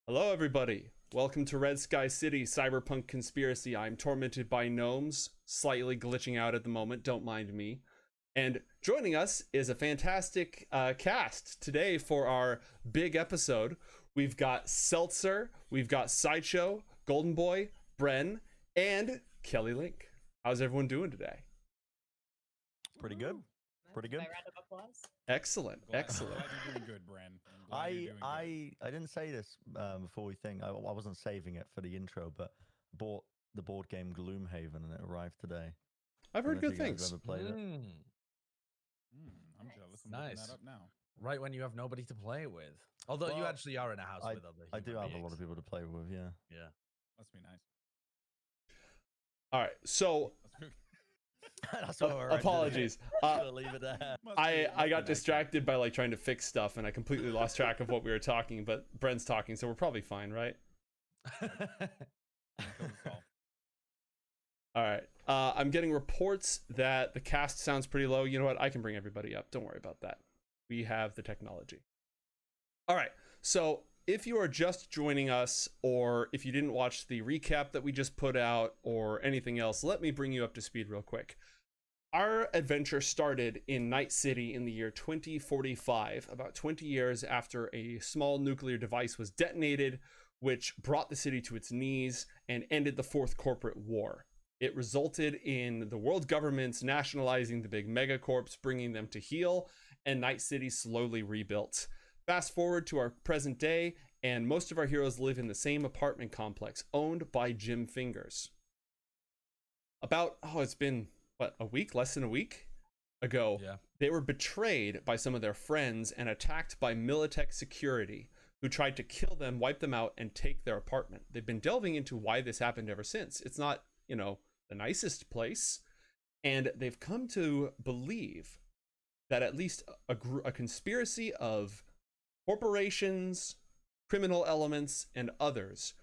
Hello everybody, welcome to Red Sky City Cyberpunk Conspiracy. I'm tormented by gnomes, slightly glitching out at the moment, don't mind me. And joining us is a fantastic cast today for our big episode. We've got Seltzer, we've got Sideshow, Golden Boy, Bren, and Kelly Link. How's everyone doing today? Pretty good. Pretty good. Round of applause. Excellent, excellent. Glad you're doing good, Bren. I didn't say this before we think. I wasn't saving it for the intro, but bought the board game Gloomhaven and it arrived today. I've heard good things. Ever played it? I'm jealous. I'm looking that up now. Right when you have nobody to play it with. Although you actually are in a house with other I do human have a beings. lot of people to play with, yeah. Yeah. Must be nice. All right, so That's what we're apologies. Leave it there. I got distracted by like trying to fix stuff and I completely lost track of what we were talking, but Bren's talking, so we're probably fine, right? All right. I'm getting reports that the cast sounds pretty low. You know what? I can bring everybody up. Don't worry about that. We have the technology. All right. So if you are just joining us, or if you didn't watch the recap that we just put out or anything else, let me bring you up to speed real quick. Our adventure started in Night City in the year 2045, about 20 years after a small nuclear device was detonated, which brought the city to its knees and ended the Fourth Corporate War. It resulted in the world governments nationalizing the big megacorps, bringing them to heel, and Night City slowly rebuilt. Fast forward to our present day, and most of our heroes live in the same apartment complex owned by Jim Fingers. It's been, a week? Less than a week ago, They were betrayed by some of their friends and attacked by Militech security, who tried to kill them, wipe them out, and take their apartment. They've been delving into why this happened ever since. It's not, the nicest place, and they've come to believe that at least a conspiracy of corporations, criminal elements, and others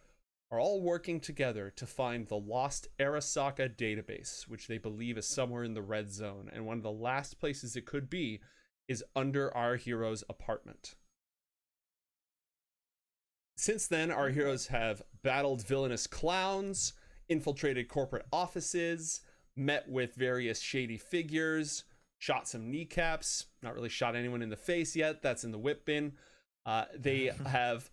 are all working together to find the lost Arasaka database, which they believe is somewhere in the red zone, and one of the last places it could be is under our hero's apartment. Since then, our heroes have battled villainous clowns, infiltrated corporate offices, met with various shady figures, shot some kneecaps, not really shot anyone in the face yet, that's in the whip bin. They have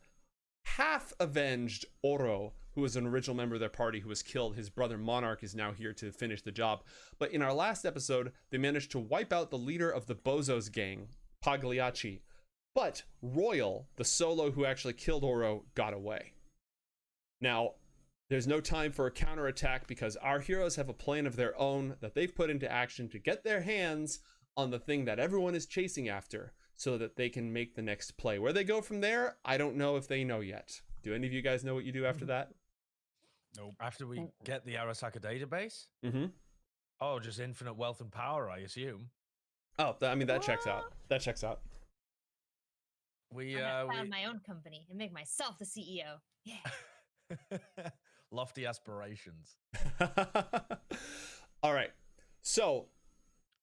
half avenged Oro, who was an original member of their party who was killed. His brother Monarch is now here to finish the job. But in our last episode, they managed to wipe out the leader of the Bozos gang, Pagliacci. But Royal, the solo who actually killed Oro, got away. Now, there's no time for a counterattack because our heroes have a plan of their own that they've put into action to get their hands on the thing that everyone is chasing after so that they can make the next play. Where they go from there, I don't know if they know yet. Do any of you guys know what you do after that? Nope. After we get the Arasaka database? Mm-hmm. Oh, just infinite wealth and power, I assume. Oh, that checks out. That checks out. I'm gonna found my own company and make myself the CEO. Yeah. Lofty aspirations. All right. So,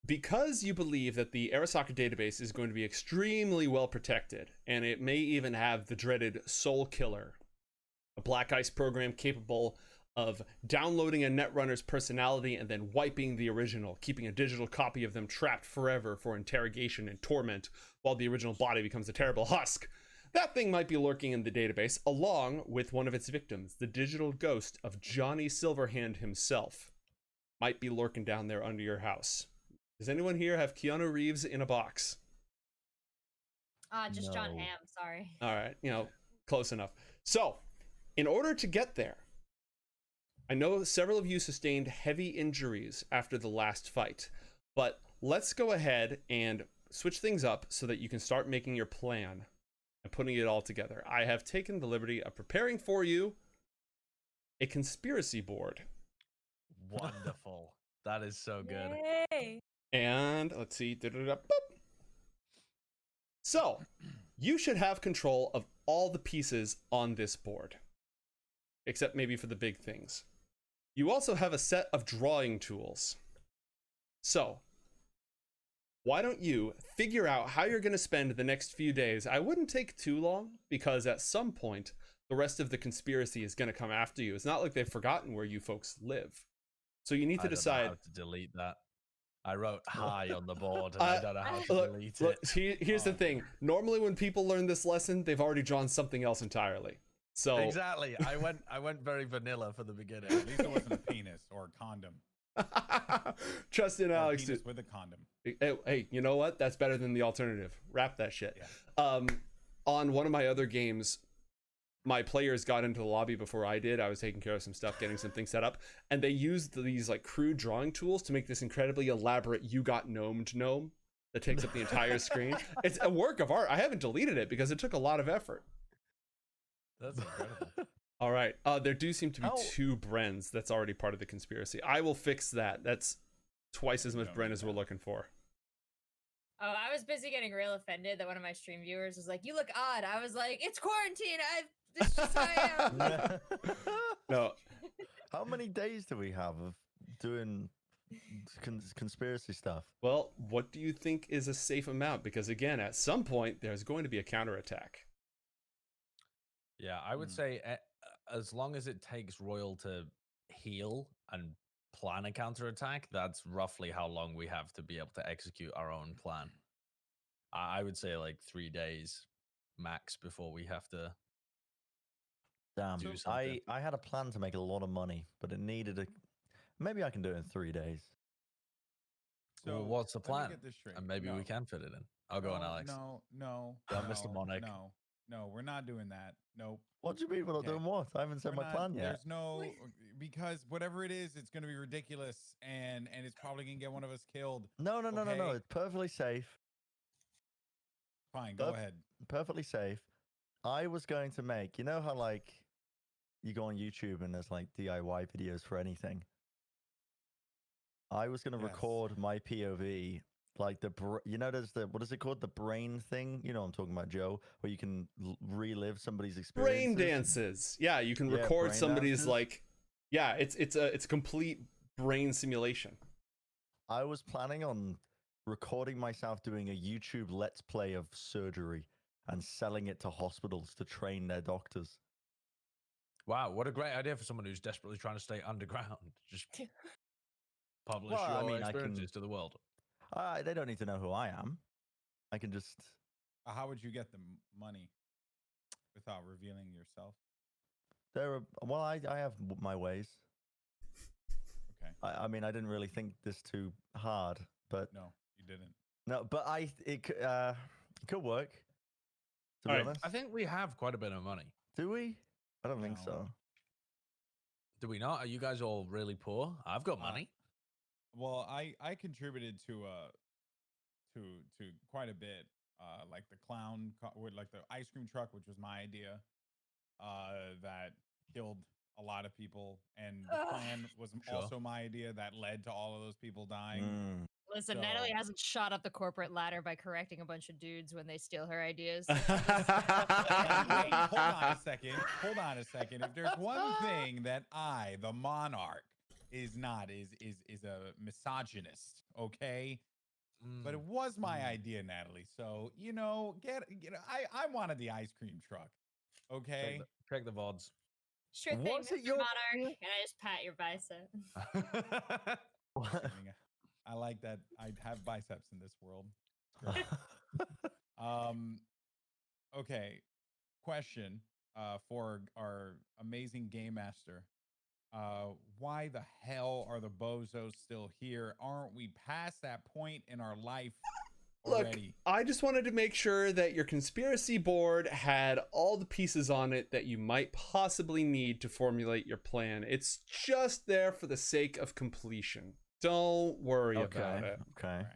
because you believe that the Arasaka database is going to be extremely well protected, and it may even have the dreaded Soul Killer, a black ice program capable of downloading a Netrunner's personality and then wiping the original, keeping a digital copy of them trapped forever for interrogation and torment while the original body becomes a terrible husk. That thing might be lurking in the database along with one of its victims, the digital ghost of Johnny Silverhand himself. Might be lurking down there under your house. Does anyone here have Keanu Reeves in a box? Just John Hamm, sorry. All right, close enough. So, in order to get there, I know several of you sustained heavy injuries after the last fight, but let's go ahead and switch things up so that you can start making your plan. and putting it all together. I have taken the liberty of preparing for you a conspiracy board. Wonderful. That is so good. Yay! And let's see. Boop. So, you should have control of all the pieces on this board, except maybe for the big things. You also have a set of drawing tools. So, why don't you figure out how you're going to spend the next few days? I wouldn't take too long, because at some point, the rest of the conspiracy is going to come after you. It's not like they've forgotten where you folks live. So you need to decide. I don't know how to delete that. I wrote hi on the board, and I don't know how to delete it. Here's the thing. Normally when people learn this lesson, they've already drawn something else entirely. So exactly. I went very vanilla for the beginning. At least it wasn't a penis or a condom. Trust in Or a Alex. penis with a condom. Hey, you know what? That's better than the alternative. Wrap that shit. Yeah. On one of my other games, my players got into the lobby before I did. I was taking care of some stuff, getting some things set up, and they used these like crude drawing tools to make this incredibly elaborate "you got gnomed" gnome that takes up the entire screen. It's a work of art. I haven't deleted it because it took a lot of effort. That's incredible. All right. There do seem to be 2 Brens. That's already part of the conspiracy. I will fix that. That's twice as much Bren as we're looking for. Oh, I was busy getting real offended that one of my stream viewers was like, "You look odd." I was like, "It's quarantine. This is just how I am." No. How many days do we have of doing conspiracy stuff? Well, what do you think is a safe amount? Because again, at some point, there's going to be a counterattack. Yeah, I would say as long as it takes Royal to heal and plan a counterattack, that's roughly how long we have to be able to execute our own plan. I would say like 3 days max before we have to. Damn, do something. I had a plan to make a lot of money, but it needed a. Maybe I can do it in 3 days. So Well, what's the let me plan? get this straight. And maybe we can fit it in. I'll go on, Alex. No, Mr. Monarch. No, we're not doing that. Nope. What do you mean we're not Okay. doing what? I haven't said We're my not- plan yet. There's no because whatever it is, it's going to be ridiculous, and it's probably going to get one of us killed. No. Okay. It's perfectly safe. Fine, go ahead. Perfectly safe. I was going to make. You know how like you go on YouTube and there's like DIY videos for anything. I was going to Yes. record my POV, like there's the what is it called, the brain thing? You know what I'm talking about, Joe, where you can relive somebody's experience. Brain dances. Yeah, you can Yeah, record brain somebody's dances. like. Yeah, it's a complete brain simulation. I was planning on recording myself doing a YouTube Let's Play of surgery and selling it to hospitals to train their doctors. Wow, what a great idea for someone who's desperately trying to stay underground. Just publish Well, I your mean, I can- experiences to the world. They don't need to know who I am. I can just. How would you get the money without revealing yourself? I have my ways. Okay. I mean, I didn't really think this too hard, but No, you didn't. no, but it could work. To be All right. honest, I think we have quite a bit of money. do we? I don't think No. so. Do we not? Are you guys all really poor? I've got money. Well, I contributed to quite a bit. Like the clown with like the ice cream truck, which was my idea. That killed a lot of people, and the plan was Sure. also my idea that led to all of those people dying. Mm. Listen, So- Natalie hasn't shot up the corporate ladder by correcting a bunch of dudes when they steal her ideas. Wait, hold on a second. If there's one thing that I, the monarch, is not is a misogynist, okay? But it was my idea, Natalie. So I wanted the ice cream truck, okay? Check the VODs. Sure thing, Was it Mr. your Monarch. Can I just pat your bicep? I like that. I have biceps in this world. Great. Okay. Question for our amazing game master. Why the hell are the bozos still here? Aren't we past that point in our life Look, already? I just wanted to make sure that your conspiracy board had all the pieces on it that you might possibly need to formulate your plan. It's just there for the sake of completion. Don't worry about it. Okay. All right.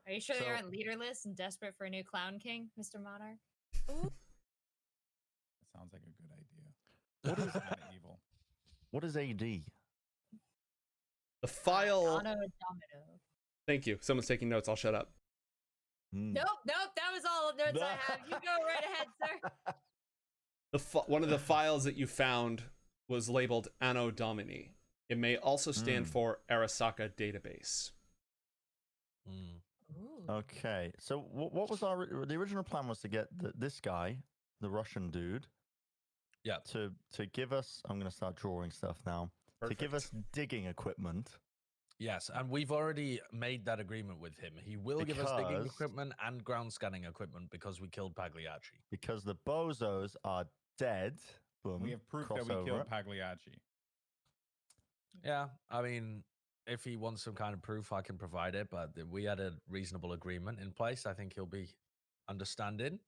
Are you sure So- they aren't leaderless and desperate for a new clown king, Mr. Monarch? Ooh, That sounds like a good idea. What is Kind of evil. what is AD? The file. Anno Domino. Thank you. Someone's taking notes. I'll shut up. Hmm. Nope, that was all the notes I have. You go right ahead, sir. One of the files that you found was labeled Anno Domini. It may also stand for Arasaka database. Mm. Ooh. Okay, so what was the original plan was to get this guy, the Russian dude, Yeah. to give us. I'm going to start drawing stuff now. To give us digging equipment. Yes, and we've already made that agreement with him. He will give us digging Because- equipment and ground scanning equipment because we killed Pagliacci. Because the bozos are dead. Boom. We have proof that we crossover. killed Pagliacci. Yeah, I mean, if he wants some kind of proof, I can provide it. But we had a reasonable agreement in place. I think he'll be understanding.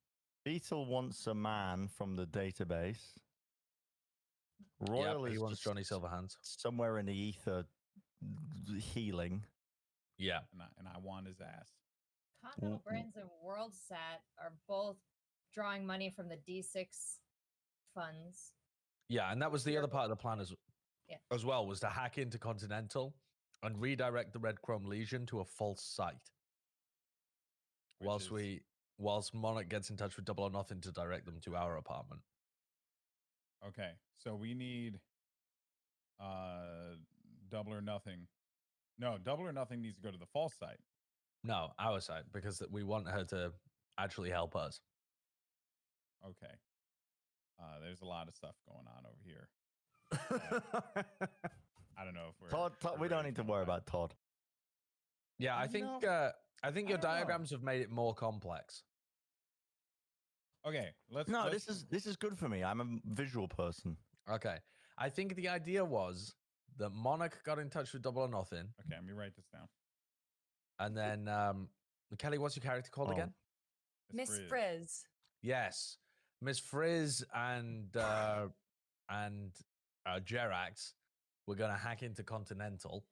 Beetle wants a man from the database. Yeah, Royal he is wants just Johnny Silverhands. somewhere in the ether healing. Yeah, And I want his ass. Continental Mm-mm. Brands and WorldSat are both drawing money from the D6 funds. yeah, and that was the other part of the plan Yeah. as well, was to hack into Continental and redirect the Red Chrome Legion to a false site. Which is- Whilst Monarch gets in touch with Double or Nothing to direct them to our apartment. Okay, so we need Double or Nothing. No, Double or Nothing needs to go to the false site. No, our side, because we want her to actually help us. Okay. There's a lot of stuff going on over here. I don't know if we're Todd, we don't ready need to for worry that. about Todd. Yeah, I You think know, I think I your don't know. diagrams have made it more complex. Okay, let's. No, let's, this is good for me. I'm a visual person. Okay. I think the idea was that Monarch got in touch with Double or Nothing, Okay, let me write this down. and then Kelly, what's your character called Oh. again? Miss Frizz. Frizz. Yes, Miss Frizz and Jerax were gonna hack into Continental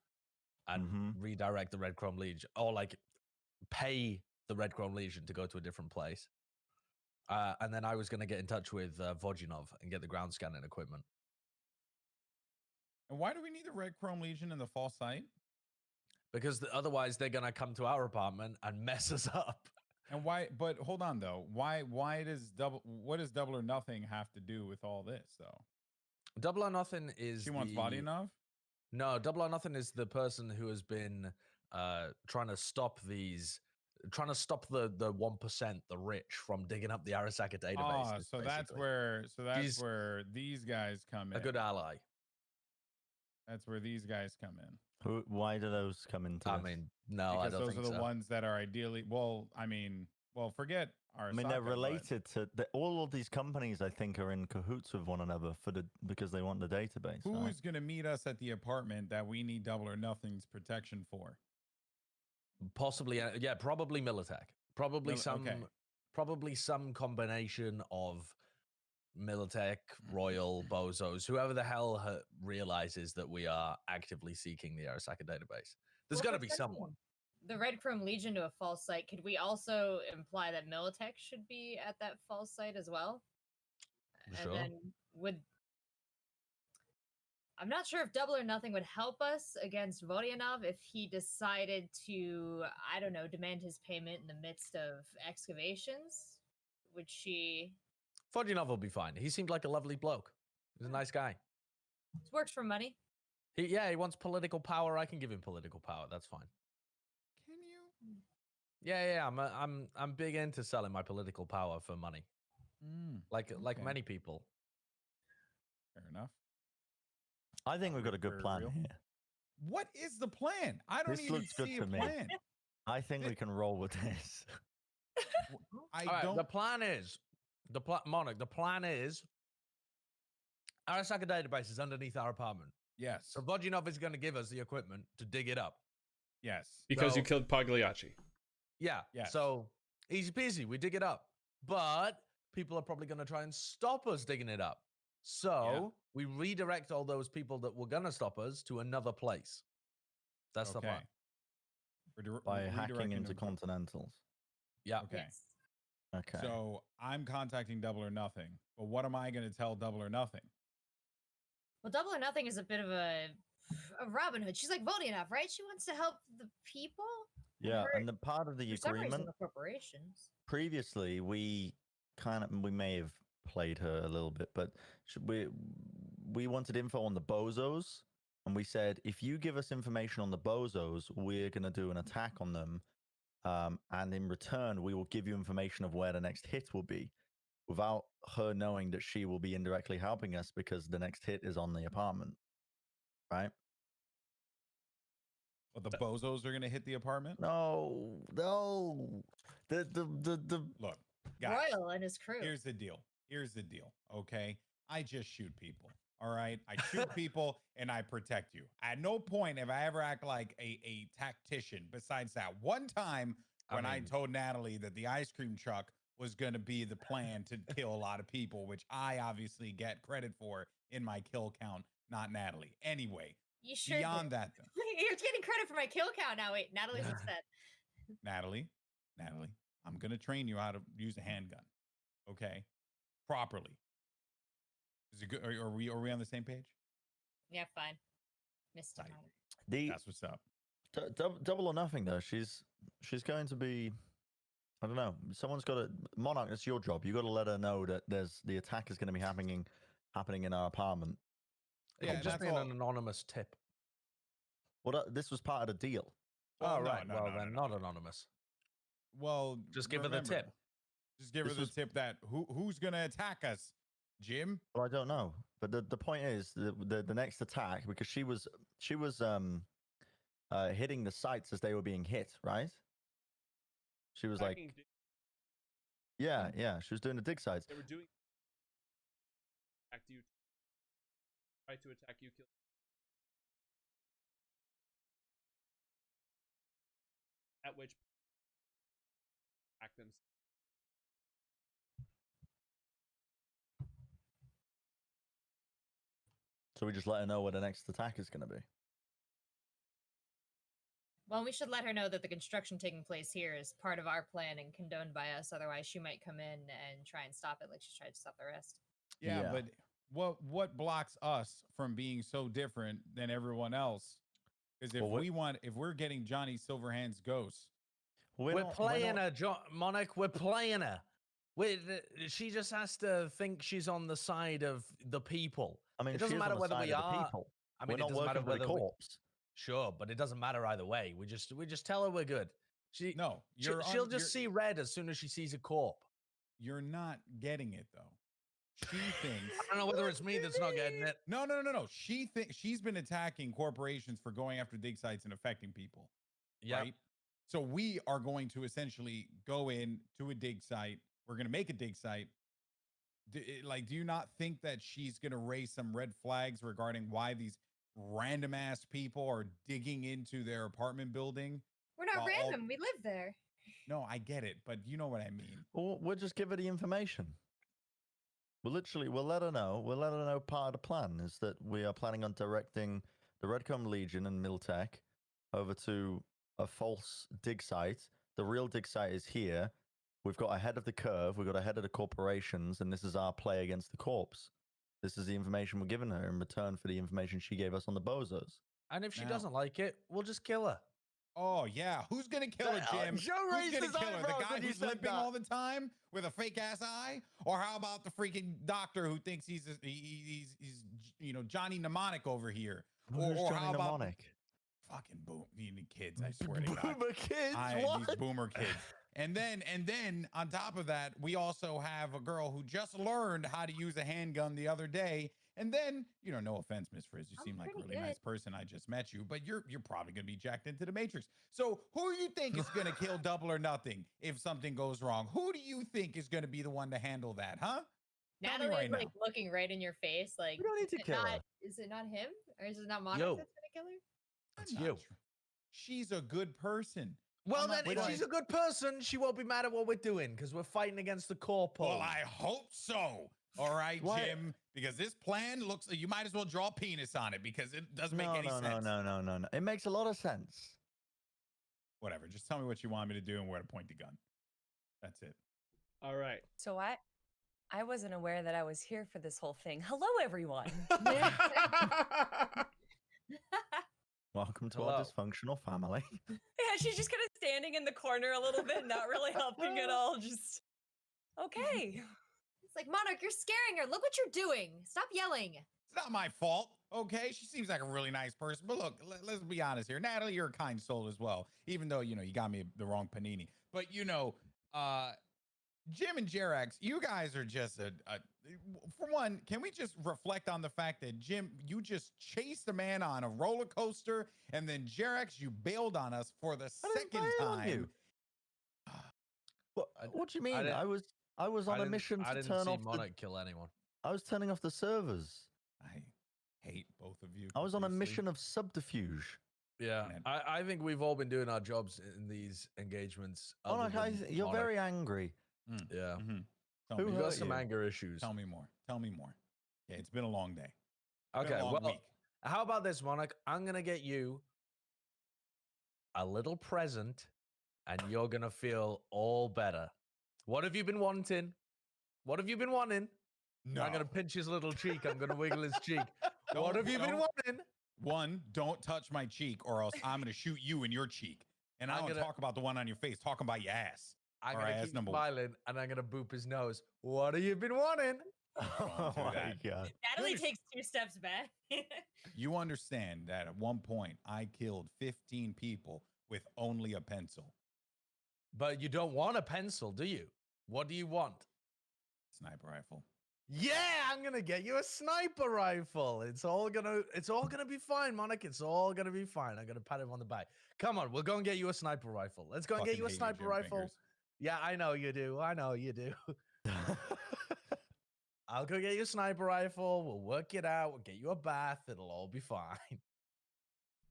and Mhm. redirect the Red Chrome Legion, or like pay the Red Chrome Legion to go to a different place. And then I was gonna get in touch with Vodinov and get the ground scanning equipment. And why do we need the Red Chrome Legion in the false site? Because otherwise they're gonna come to our apartment and mess us up. And why? But hold on though. Why does what does Double or Nothing have to do with all this though? Double or Nothing is She wants body enough. No, Double or Nothing is the person who has been trying to stop the 1%, the rich, from digging up the Arasaka database. Ah, so that's where She's where these guys come in. a good ally. That's where these guys come in. Why do those come into I this? mean, no, I Because don't those think are the so. ones that are ideally. Well, forget our. I mean, they're related to all of these companies. I think are in cahoots with one another because they want the database. Who right? is going to meet us at the apartment that we need Double or Nothing's protection for? Possibly, yeah, probably Militech. Probably Okay. probably some combination of Militech, Royal, Bozos, whoever the hell realizes that we are actively seeking the Arasaka database. There's Well, got to if be we're sending someone. The Red Chrome Legion to a false site. Could we also imply that Militech should be at that false site as well? Sure. And then I'm not sure if Double or Nothing would help us against Vodyanov if he decided to, I don't know, demand his payment in the midst of excavations. Would she? Vodinov will be fine. He seemed like a lovely bloke. He's a nice guy. Works for money. He wants political power. I can give him political power. That's fine. Can you? Yeah. I'm big into selling my political power for money, like okay. many people. Fair enough. I think we've got a good For plan real? here. What is the plan? I don't This even looks good see to a me. plan. I think we can roll with this. I All right, don't. the plan is Monarch. The plan is Arasaka database is underneath our apartment. Yes. So Vodinov is going to give us the equipment to dig it up. Yes. Because you So- killed Pagliacci. Yeah. Yes. So easy peasy. We dig it up, but people are probably going to try and stop us digging it up. So we redirect all those people that were going to stop us to another place. That's the plan. We're By redirecting hacking into them to- Continentals. Yeah. Okay. Yes. Okay. So I'm contacting Double or Nothing. But what am I going to tell Double or Nothing? Well, Double or Nothing is a bit of a Robin Hood. She's like Vodianov, right? She wants to help the people. Yeah, Her- and the part of the for some reason, agreement the corporations. previously, we may have played her a little bit, but we wanted info on the bozos, and we said if you give us information on the bozos, we're gonna do an attack on them, and in return, we will give you information of where the next hit will be, without her knowing that she will be indirectly helping us because the next hit is on the apartment, right? But the bozos are going to hit the apartment? No. The Look, guys, Royal and his crew. here's the deal. Okay? I just shoot people. All right? I shoot people and I protect you. At no point have I ever act like a tactician besides that one time when I told Natalie that the ice cream truck was going to be the plan to kill a lot of people, which I obviously get credit for in my kill count, not Natalie. Anyway, You sure beyond did. that, though. You're getting credit for my kill count now. Wait, Natalie's upset. Natalie, I'm going to train you how to use a handgun. Okay? Properly. Is it good? Are we on the same page? Yeah, fine. Mr. Tight. Mike. That's what's up. Double or Nothing though. She's going to be. I don't know. Someone's got to Monarch. It's your job. You got to let her know that the attack is going to be happening in our apartment. Yeah, Just that's being all. an anonymous tip. Well, this was part of the deal. Oh, no, right. no, Well, no, then no, not no. anonymous. Well, Just give her the remember, tip. Just give her This the was- tip that who's going to attack us? Jim? Well, I don't know, but the point is the next attack, because she was hitting the sites as they were being hit, right? She was like, Attacking- yeah, she was doing the dig sites. They were doing. Attack you. Try to attack you. Kill. At which. Attack them. So we just let her know where the next attack is going to be. Well, we should let her know that the construction taking place here is part of our plan and condoned by us. Otherwise, she might come in and try and stop it like she tried to stop the rest. Yeah, Yeah. but what blocks us from being so different than everyone else? Because if we're getting Johnny Silverhand's ghost, We're playing her, Monarch. We're playing her. She just has to think she's on the side of the people. I mean, it doesn't she is matter on the whether side we of the are. people. I mean, We're not working for the corpse. Sure, but it doesn't matter either way. We just tell her we're good. She'll just see red as soon as she sees a corp. You're not getting it though. She thinks. I don't know whether it's me that's not getting it. No. She thinks she's been attacking corporations for going after dig sites and affecting people. Yeah. Right. So we are going to essentially go in to a dig site. We're going to make a dig site. Do you not think that she's going to raise some red flags regarding why these random ass people are digging into their apartment building? We're not random. We live there. No, I get it, but you know what I mean. Well, we'll just give her the information. We'll let her know. We'll let her know part of the plan is that we are planning on directing the Redcomb Legion and Miltech over to a false dig site. The real dig site is here. We've got ahead of the curve. We've got ahead of the corporations, and this is our play against the corpse. This is the information we're giving her in return for the information she gave us on the bozos. And if she Now- doesn't like it, we'll just kill her. Oh yeah, who's gonna kill her, Jim? Joe Who's raised gonna his kill her? The eyebrows guy when you who's said limping that. all the time with a fake ass eye, or how about the freaking doctor who thinks he's Johnny Mnemonic over here? Who's Or Johnny how about Mnemonic? fucking kids? I swear to God, Boomer kids, these what? boomer kids. And then on top of that, we also have a girl who just learned how to use a handgun the other day. And then, no offense, Miss Frizz, you I'm seem like a pretty really nice good. person. I just met you, but you're probably gonna be jacked into the Matrix. So who do you think is gonna kill Double or Nothing if something goes wrong? Who do you think is gonna be the one to handle that, huh? Tell me Natalie right is now. like looking right in your face, like We don't need is to it kill not- her. Is it not him, or is it not Monarch Yo. that's gonna kill her? It's I'm you. not sure. She's a good person. Well, I'm then, not if trying- she's a good person, she won't be mad at what we're doing because we're fighting against the corpo. Well, I hope so. All right, Why- Jim, because this plan looks, you might as well draw a penis on it because it doesn't make any sense. No. It makes a lot of sense. Whatever. Just tell me what you want me to do and where to point the gun. That's it. All right. So I wasn't aware that I was here for this whole thing. Hello, everyone. Welcome to Hello. our dysfunctional family. Yeah, she's just kind of standing in the corner a little bit, not really helping at all. Just okay. It's like, Monarch, you're scaring her. Look what you're doing. Stop yelling. It's not my fault, okay? She seems like a really nice person. But look, let's be honest here. Natalie, you're a kind soul as well, even though, you got me the wrong panini. But, Jim and Jerax, you guys are just for one, can we just reflect on the fact that, Jim, you just chased a man on a roller coaster, and then Jerax, you bailed on us for the second time. What do you mean? I was on a mission to turn off Monarch kill anyone. I was turning off the servers. I hate both of you. I was on a profusely. mission of subterfuge. Yeah, I think we've all been doing our jobs in these engagements. Oh, other no, than you're Monarch. very angry. Yeah. Tell Who me We've hurt got some you? anger issues. Tell me more. Yeah, it's been a long day. Okay, long well, week. how about this, Monarch? I'm gonna get you a little present, and you're gonna feel all better. What have you been wanting? What have you been wanting? No. I'm gonna pinch his little cheek. I'm gonna wiggle his cheek. What have you been Don't. wanting? One, don't touch my cheek, or else I'm gonna shoot you in your cheek. And I I'm don't gonna- talk about the one on your face. Talk about your ass. I'm All gonna right, that's keep number one. smiling, and I'm gonna boop his nose. What have you been wanting? Oh do my that. god. Natalie Goodness. takes 2 steps back. You understand that at one point I killed 15 people with only a pencil. But you don't want a pencil, do you? What do you want? Sniper rifle. Yeah, I'm gonna get you a sniper rifle. It's all gonna be fine, Monarch. It's all gonna be fine. I'm gonna pat him on the back. Come on, we'll go and get you a sniper rifle. Let's go and get Fucking you a hate sniper Jim rifle. Fingers. Yeah, I know you do. I know you do. I'll go get you a sniper rifle. We'll work it out. We'll get you a bath. It'll all be fine.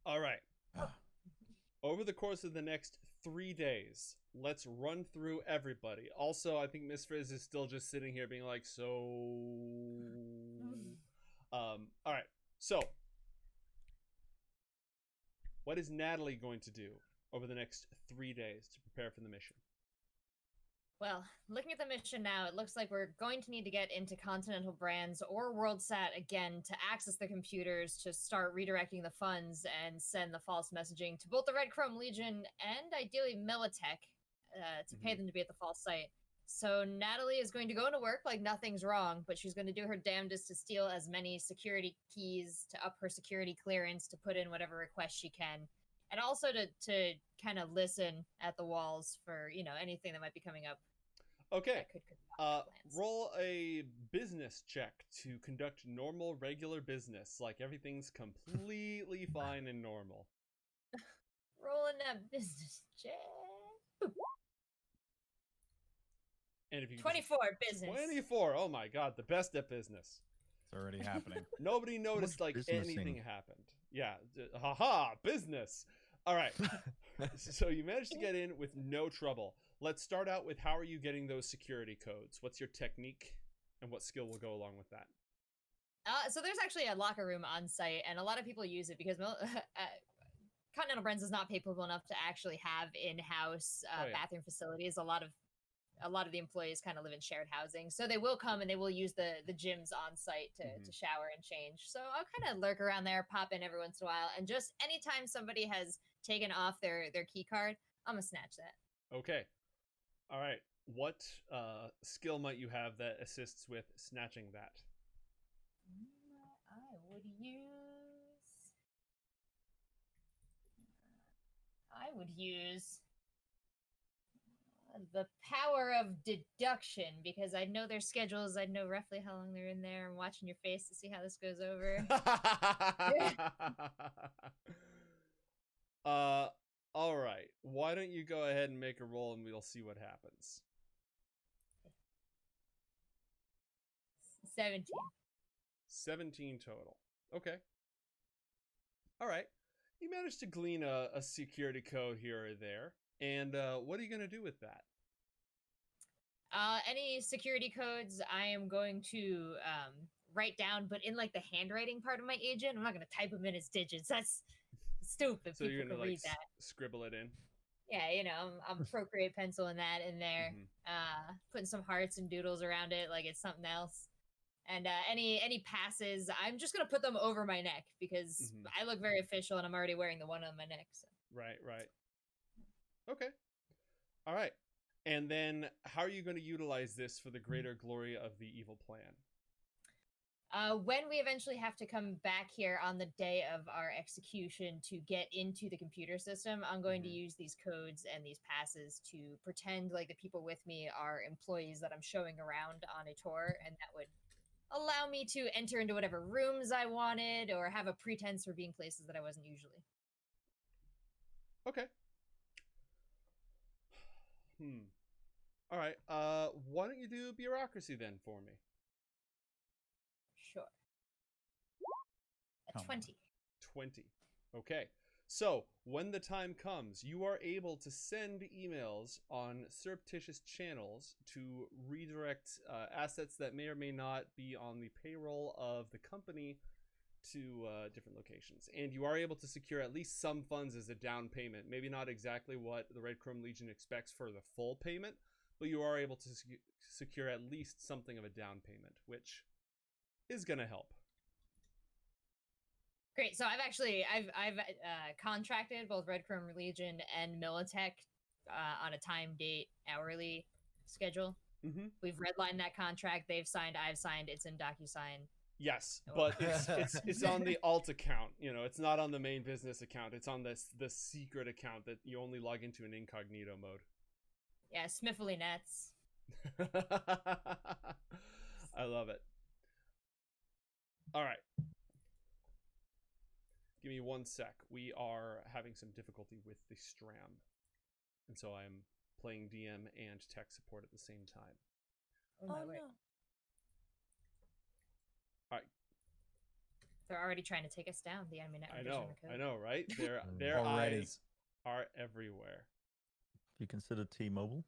All right. Ah. Over the course of the next 3 days, let's run through everybody. Also, I think Miss Frizz is still just sitting here being like, so... all right. So, what is Natalie going to do over the next 3 days to prepare for the mission? Well, looking at the mission now, it looks like we're going to need to get into Continental Brands or WorldSat again to access the computers to start redirecting the funds and send the false messaging to both the Red Chrome Legion and ideally Militech to pay them to be at the false site. So Natalie is going to go into work like nothing's wrong, but she's going to do her damnedest to steal as many security keys to up her security clearance, to put in whatever request she can. And also to kind of listen at the walls for, anything that might be coming up. Okay. That could confirm plans. Roll a business check to conduct normal, regular business. Like everything's completely fine and normal. Rolling that business check. Boop. And if you 24 business. 24. Oh my god, the best at business. It's already happening. Nobody noticed like businessing. anything happened. Yeah. Haha, business. All right. So you managed to get in with no trouble. Let's start out with how are you getting those security codes? What's your technique and what skill will go along with that? So there's actually a locker room on site, and a lot of people use it because Continental Brands is not capable enough to actually have in-house bathroom facilities. A lot of the employees kind of live in shared housing, so they will come and they will use the gyms on site to shower and change. So I'll kind of lurk around there, pop in every once in a while, and just anytime somebody has taken off their key card, I'm gonna snatch that. Okay. All right. What skill might you have that assists with snatching that? I would use the power of deduction, because I know their schedules. I know roughly how long they're in there. I'm watching your face to see how this goes over. All right. Why don't you go ahead and make a roll and we'll see what happens. 17. 17 total. Okay. All right. You managed to glean a security code here or there. And what are you going to do with that? Any security codes I am going to write down, but in like the handwriting part of my agent. I'm not going to type them in as digits. That's stupid. So People you're could going to read that. scribble it in? Yeah, I'm Procreate penciling that in there, putting some hearts and doodles around it like it's something else. And any passes, I'm just gonna put them over my neck because I look very official and I'm already wearing the one on my neck. So. Right. Okay. All right. And then how are you going to utilize this for the greater glory of the evil plan? When we eventually have to come back here on the day of our execution to get into the computer system, I'm going to use these codes and these passes to pretend like the people with me are employees that I'm showing around on a tour, and that would allow me to enter into whatever rooms I wanted or have a pretense for being places that I wasn't usually. Okay. All right. Why don't you do bureaucracy then for me? Sure. A 20. 20. Okay. So, when the time comes, you are able to send emails on surreptitious channels to redirect assets that may or may not be on the payroll of the company to different locations. And you are able to secure at least some funds as a down payment. Maybe not exactly what the Red Chrome Legion expects for the full payment, but you are able to secure at least something of a down payment, which is going to help. Great. So I've contracted both Red Chrome Legion and Militech on a time, date, hourly schedule. We've redlined that contract. They've signed. I've signed. It's in DocuSign. Yes, but it's on the alt account. It's not on the main business account. It's on the secret account that you only log into in incognito mode. Yeah, Smiffly Nets. I love it. All right. Give me 1 sec. We are having some difficulty with the Stram. And so I'm playing DM and tech support at the same time. Oh, no. All right. They're already trying to take us down, the enemy network. I know, right? Their eyes are everywhere. Do you consider T-Mobile?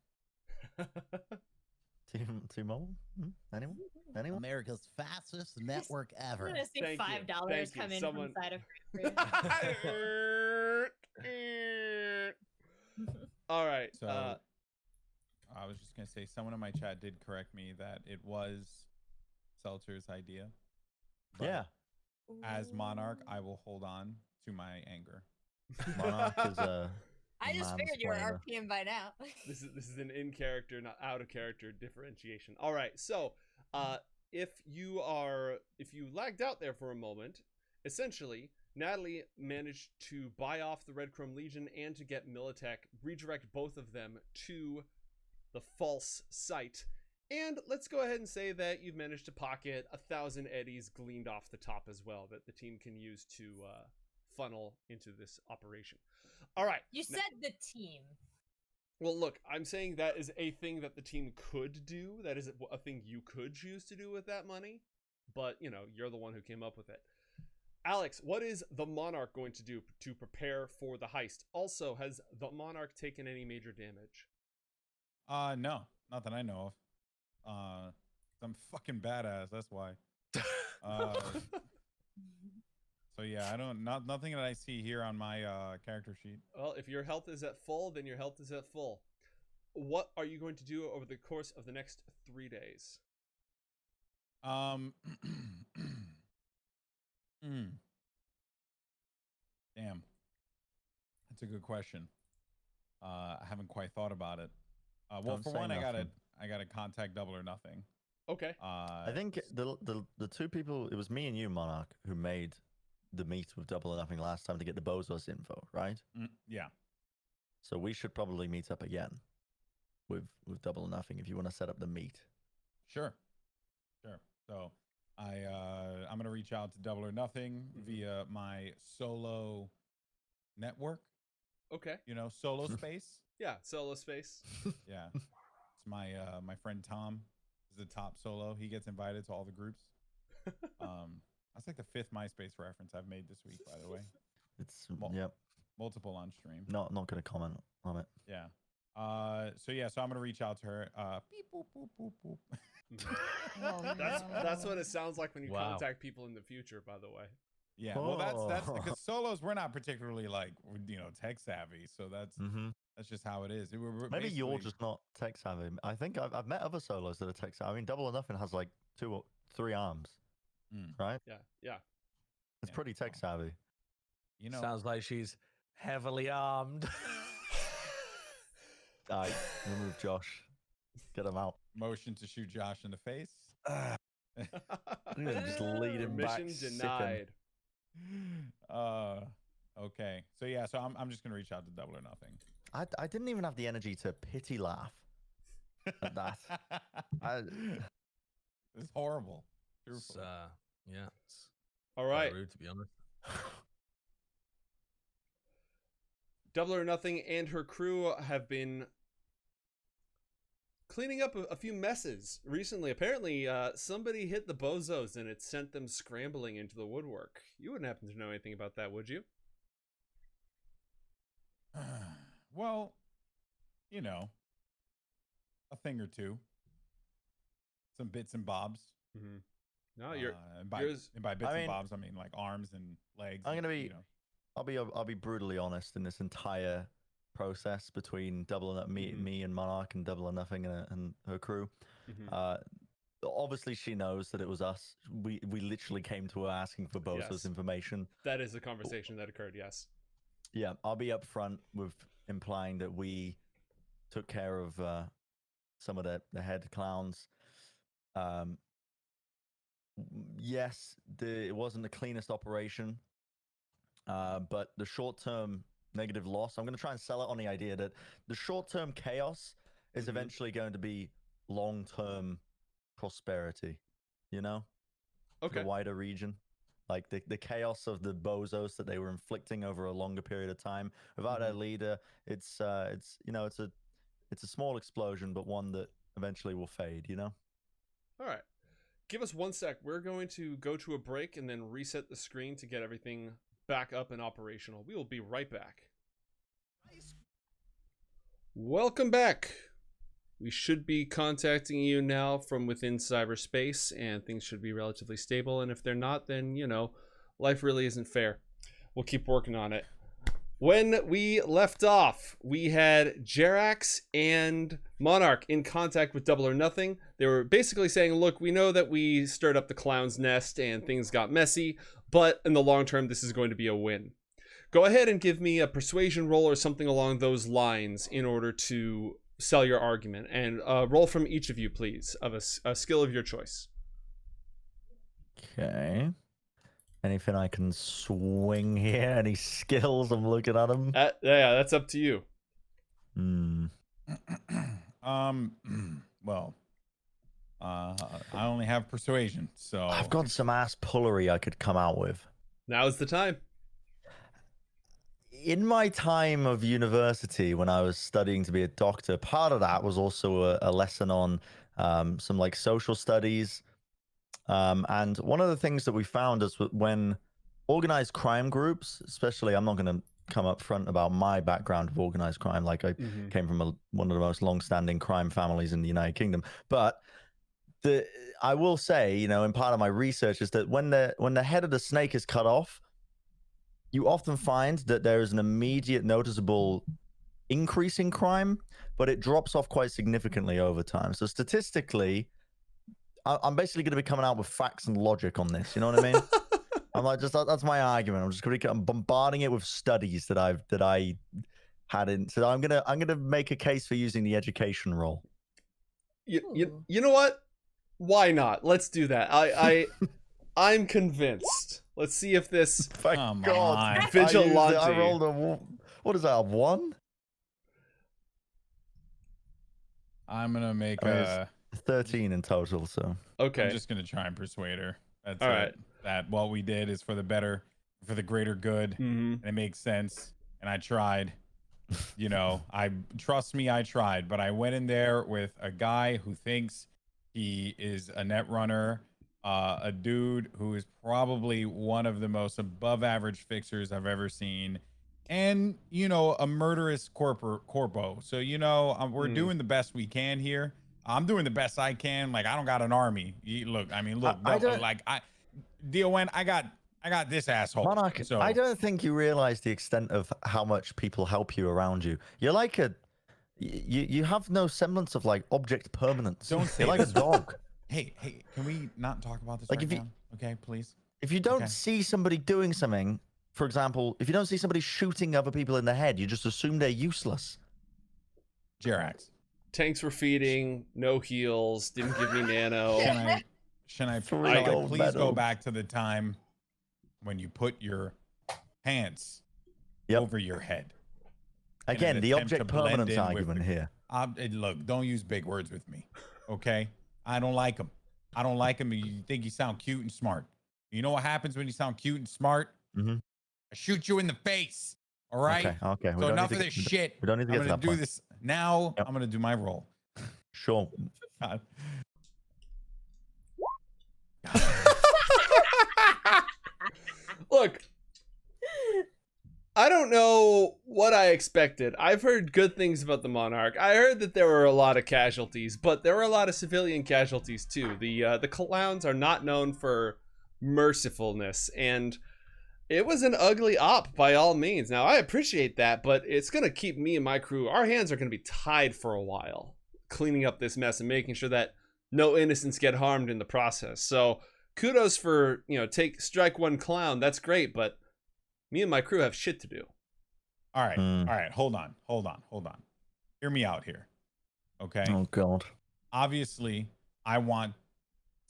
T-Mobile? Anyone? America's fastest network ever. I'm gonna see $5 come in from side of All right. So I was just gonna say, someone in my chat did correct me that it was Seltzer's idea. Yeah. As Monarch, I will hold on to my anger. Monarch is I just figured you were RPing by now. This is an in character, not out of character differentiation. All right, so if you lagged out there for a moment, essentially Natalie managed to buy off the Red Chrome Legion and to get Militech, redirect both of them to the false site. And let's go ahead and say that you've managed to pocket 1,000 eddies gleaned off the top as well that the team can use to funnel into this operation. All right. You said the team. Well, look, I'm saying that is a thing that the team could do. That is a thing you could choose to do with that money. But, you're the one who came up with it. Alex, what is the Monarch going to do to prepare for the heist? Also, has the Monarch taken any major damage? No, not that I know of. I'm fucking badass, that's why. So yeah, nothing that I see here on my character sheet. Well, if your health is at full, then your health is at full. What are you going to do over the course of the next 3 days? Damn. That's a good question. I haven't quite thought about it. Well, for one, I gotta contact Double or Nothing. Okay. I think the two people, it was me and you, Monarch, who made the meet with Double or Nothing last time to get the Bozos info, right? Yeah. So we should probably meet up again with Double or Nothing if you want to set up the meet. Sure. So I'm gonna reach out to Double or Nothing via my solo network. Okay. Solo space. Yeah, solo space. Yeah. It's my my friend Tom is the top solo. He gets invited to all the groups. That's like the 5th MySpace reference I've made this week, by the way. It's multiple on stream. Not gonna comment on it. Yeah. So I'm gonna reach out to her. Beep boop boop boop boop. That's what it sounds like when you contact people in the future, by the way. Yeah, well, that's because solos, we're not particularly tech savvy, so that's That's just how it is. We're Maybe you're basically- just not tech savvy. I think I've met other solos that are tech savvy. I mean, Double or Nothing has like 2 or 3 arms, Mm. right? Yeah. It's Yeah, pretty tech well, savvy. You know, Sounds like she's heavily armed. Alright, remove Josh. Get him out. motion to shoot Josh in the face. I'm gonna just lead him back. Permission sick him. denied. Okay. So yeah, so I'm just gonna reach out to Double or Nothing. I didn't even have the energy to pity laugh at that. It's horrible. It's, Truthfully. yeah. It's All quite right. rude, to be honest. Double or Nothing and her crew have been cleaning up a few messes recently. Apparently, somebody hit the bozos and it sent them scrambling into the woodwork. You wouldn't happen to know anything about that, would you? Well, you know, a thing or two, some bits and bobs. Mm-hmm. No, you're. and by, yours- and by bits I mean- and bobs, I mean like arms and legs. I'm and, gonna be- you know. I'll be brutally honest in this entire process between me and Monarch and Double or Nothing and her crew. Mhm. Obviously she knows that it was us. We literally came to her asking for Bozo's Yes. information. That is a conversation that occurred. Yes. Yeah, I'll be upfront with implying that we took care of some of the head clowns. Yes, it wasn't the cleanest operation, but the short-term negative loss, I'm going to try and sell it on the idea that the short-term chaos is Mhm. eventually going to be long-term prosperity, you know? For Okay. the wider region. Like the chaos of the bozos that they were inflicting over a longer period of time without their leader, it's you know, it's a small explosion, but one that eventually will fade, you know? All right. Give us 1 sec. We're going to go to a break and then reset the screen to get everything back up and operational. We will be right back. Welcome back. We should be contacting you now from within cyberspace, and things should be relatively stable. And if they're not, then, you know, life really isn't fair. We'll keep working on it. When we left off, we had Jerax and Monarch in contact with Double or Nothing. They were basically saying, look, we know that we stirred up the clown's nest and things got messy, but in the long term, this is going to be a win. Go ahead and give me a persuasion roll or something along those lines in order to sell your argument. And roll from each of you, please, of a skill of your choice. Okay. Anything I can swing here? Any skills? I'm looking at them. Yeah, that's up to you. Well, I only have persuasion, so I've got some ass pullery I could come out with. Now's the time. In my time of university, when I was studying to be a doctor, part of that was also a lesson on some like social studies. And one of the things that we found is when organized crime groups, especially, I'm not going to come up front about my background of organized crime, like I came from one of the most long-standing crime families in the United Kingdom, but I will say, you know, in part of my research is that when the head of the snake is cut off, you often find that there is an immediate noticeable increase in crime, but it drops off quite significantly over time. So statistically, I'm basically going to be coming out with facts and logic on this. You know what I mean? I'm like, that's my argument. I'm just going to be bombarding it with studies that I had in. So I'm gonna make a case for using the education role. You know what? Why not? Let's do that. I'm convinced. Let's see if this Thank Come God. on. Vigilante. I rolled what is that? A 1? I'm gonna make I mean, it's 13 in total. So okay. I'm just gonna try and persuade her. That's All it. right. That what we did is for the better, for the greater good, Mm-hmm. and it makes sense. And I tried. You know, trust me, I tried. But I went in there with a guy who thinks he is a net runner, a dude who is probably one of the most above average fixers I've ever seen, and you know, a murderous corpo. So you know, we're doing the best we can here. I'm doing the best I can. Like I don't got an army. Look, I mean, look, I don't- like DON, I got I got this asshole. Monarch, So I don't think you realize the extent of how much people help you around you. You're like you have no semblance of like object permanence. Don't say You're like a this. dog. Hey, can we not talk about this Like, right if you- now? Okay, please. If you don't Okay. see somebody doing something, for example, if you don't see somebody shooting other people in the head, you just assume they're useless. Jerax, Tanks were feeding, no heals, didn't give me nano. shall I gold please go medals. back to the time when you put your pants Yep. over your head? in an Again, the attempt to object blend permanence in with argument the- here. Look, don't use big words with me, okay? I don't like them. I don't like them. You think you sound cute and smart. You know what happens when you sound cute and smart? Mm-hmm. I shoot you in the face. All right. Okay. So enough of this shit. We don't need to I'm get to gonna that do point. this now. Yep. I'm gonna do my role. Sure. God. Look, I don't know what I expected. I've heard good things about the Monarch. I heard that there were a lot of casualties, but there were a lot of civilian casualties too. The clowns are not known for mercifulness, and it was an ugly op by all means. Now I appreciate that, but it's gonna keep me and my crew. Our hands are gonna be tied for a while, cleaning up this mess and making sure that no innocents get harmed in the process. So kudos for strike one clown. That's great, but me and my crew have shit to do. All right. Hmm. All right. Hold on. Hear me out here. Okay. Oh God. Obviously, I want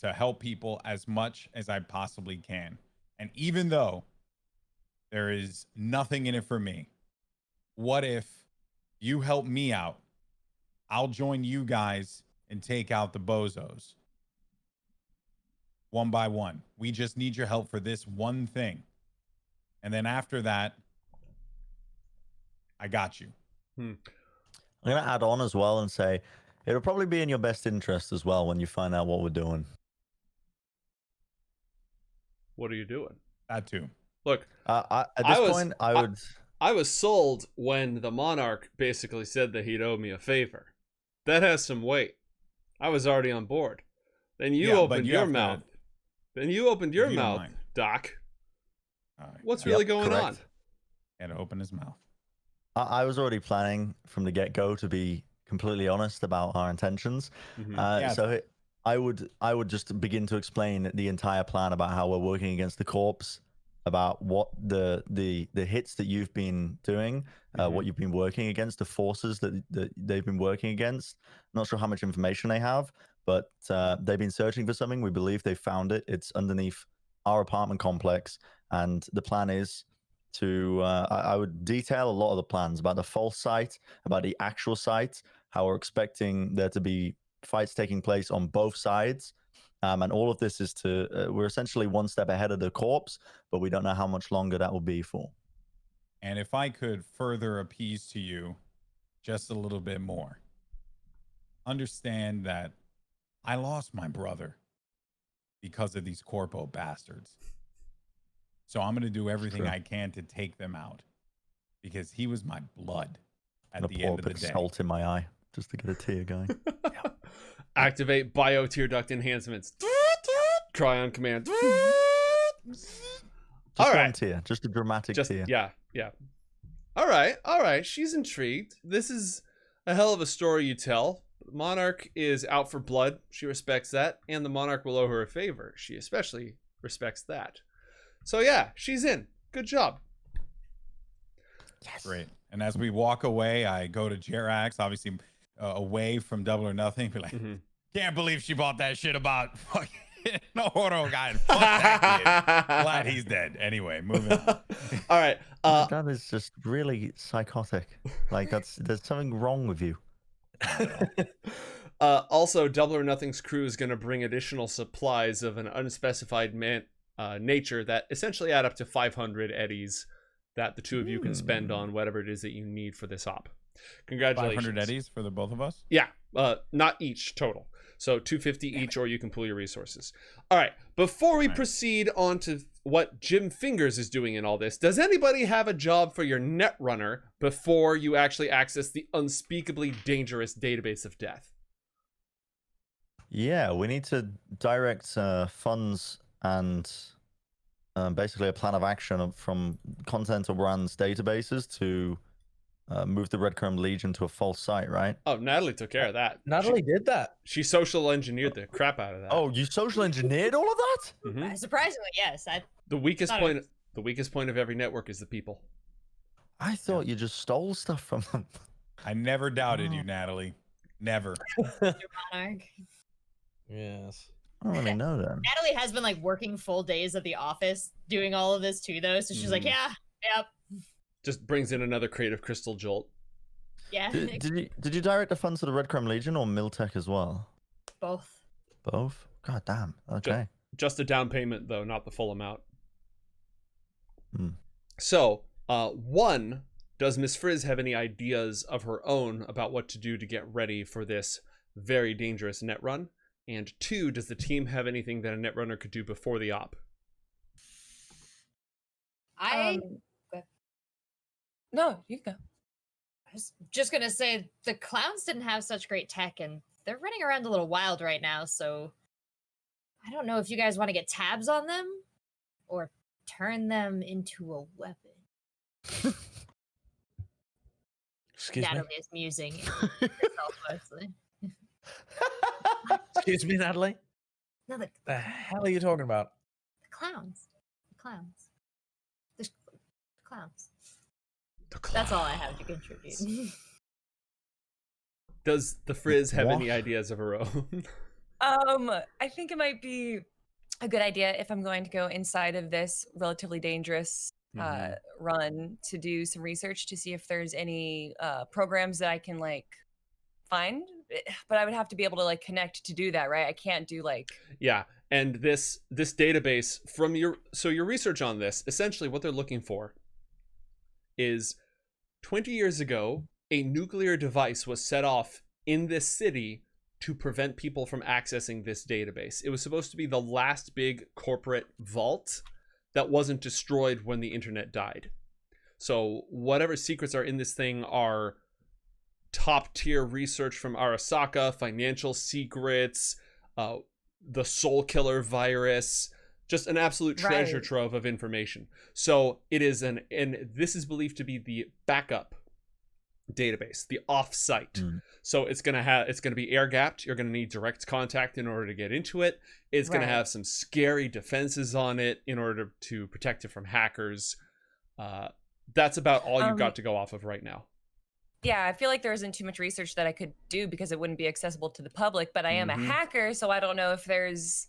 to help people as much as I possibly can. And even though there is nothing in it for me, what if you help me out? I'll join you guys and take out the bozos. One by one. We just need your help for this one thing. And then after that, I got you. I'm gonna add on as well and say it'll probably be in your best interest as well when you find out what we're doing. What are you doing? That too. Look, At this point, I was sold when the Monarch basically said that he'd owe me a favor. That has some weight. I was already on board. Then you Yeah, but opened you your have to- mouth. Then you opened your if you don't mouth, mind. Doc. All right. What's Yep, really going correct. on? Had to open his mouth. I was already planning from the get-go to be completely honest about our intentions. Mhm. Yeah. So I would just begin to explain the entire plan about how we're working against the corpse, about what the hits that you've been doing, what you've been working against, the forces that they've been working against. Not sure how much information they have, but they've been searching for something. We believe they found it. It's underneath our apartment complex, and the plan is to I would detail a lot of the plans about the false site, about the actual site, how we're expecting there to be fights taking place on both sides. And all of this is we're essentially one step ahead of the corpse, but we don't know how much longer that will be for. And if I could further appease to you just a little bit more, understand that I lost my brother because of these corpo bastards. So I'm going to do everything True. I can to take them out because he was my blood at I'm the gonna pour end a of the bit of day. salt in my eye just to get a tear going. Activate bio tear duct enhancements. Cry on command. Just All one right. tear, just a dramatic Just tear. yeah. All right. She's intrigued. This is a hell of a story you tell. Monarch is out for blood. She respects that, and the Monarch will owe her a favor. She especially respects that. So yeah, she's in. Good job. Yes. Great. And as we walk away, I go to Jerax, obviously away from Double or Nothing. Be like, can't believe she bought that shit about fucking Oro guy. Fuck that kid. Glad he's dead. Anyway, moving on. All right. That is just really psychotic. Like there's something wrong with you. Also, Double or Nothing's crew is going to bring additional supplies of an unspecified nature that essentially add up to 500 eddies that the two of you can spend on whatever it is that you need for this op. Congratulations. 500 eddies for the both of us? Yeah, not each total. So 250 each, or you can pool your resources. All right, before we proceed on to what Jim Fingers is doing in all this, does anybody have a job for your Netrunner before you actually access the unspeakably dangerous database of death? Yeah, we need to direct funds and basically a plan of action from Continental Brand's databases to move the Red Chrome Legion to a false site, right? Oh, Natalie took care of that. Natalie did that. She social engineered the crap out of that. Oh, you social engineered all of that? Mhm. Surprisingly, yes. The weakest Not point. The weakest point of every network is the people. I thought you just stole stuff from them. I never doubted you, Natalie. Never. Monarch. Yes. I don't really know then. Natalie has been like working full days at the office doing all of this too, though. So she's like, yeah, yep, Just brings in another creative crystal jolt. yeah, Did you direct the funds to the Red Chrome Legion or Miltech as well? both. Both? God damn. Okay. Just a down payment, though, not the full amount. Hmm. So, one, does Miss Frizz have any ideas of her own about what to do to get ready for this very dangerous net run? And two, does the team have anything that a net runner could do before the op? No, you go. I was just gonna say the clowns didn't have such great tech, and they're running around a little wild right now. So I don't know if you guys want to get tabs on them or turn them into a weapon. Excuse me. Natalie is musing herself mostly. Excuse me, Natalie. No, the The hell are you talking about? clowns. The clowns. The clowns. The That's all I have to contribute. Does the Frizz have any What? ideas of her own? I think it might be a good idea if I'm going to go inside of this relatively dangerous run to do some research to see if there's any programs that I can like find. But I would have to be able to like connect to do that, right? I can't do like Yeah, and this database from your research on this, essentially what they're looking for is 20 years ago, a nuclear device was set off in this city to prevent people from accessing this database. It was supposed to be the last big corporate vault that wasn't destroyed when the internet died. So whatever secrets are in this thing are top tier research from Arasaka, financial secrets, the soul killer virus, just an absolute treasure Right. trove of information. So it is and this is believed to be the backup database, the off-site. So it's gonna be air gapped. You're gonna need direct contact in order to get into it. It's gonna Right. have some scary defenses on it in order to protect it from hackers. That's about all you've got to go off of right now. yeah, I feel like there isn't too much research that I could do because it wouldn't be accessible to the public, but I am a hacker, so I don't know if there's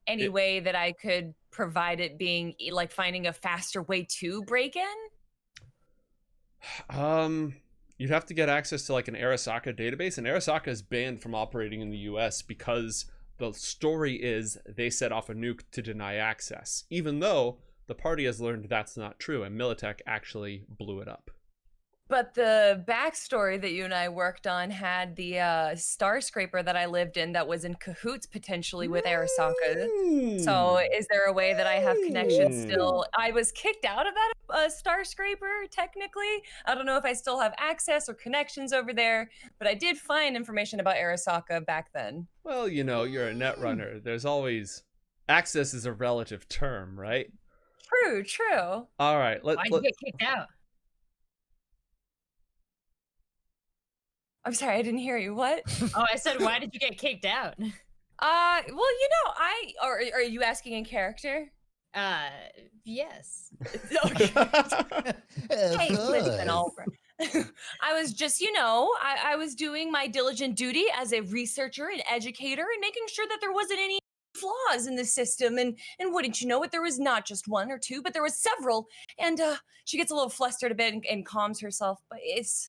any way that I could provide it being like finding a faster way to break in. You'd have to get access to like an Arasaka database, and Arasaka is banned from operating in the US because the story is they set off a nuke to deny access, even though the party has learned that's not true, and Militech actually blew it up. But the backstory that you and I worked on had the star scraper that I lived in that was in cahoots potentially with Arasaka. So is there a way that I have connections still? I was kicked out of that star scraper technically. I don't know if I still have access or connections over there, but I did find information about Arasaka back then. Well, you know, you're a net runner. There's always access is a relative term, right? True. All right, Why'd you get kicked out? I'm sorry, I didn't hear you. What? Oh, I said, why did you get kicked out? Well, you know, are you asking in character? Yes. Hey, listen, Good. Albert. I was just, you know, I was doing my diligent duty as a researcher and educator and making sure that there wasn't any flaws in the system. And wouldn't you know it, there was not just one or two, but there was several. And she gets a little flustered a bit and calms herself, but it's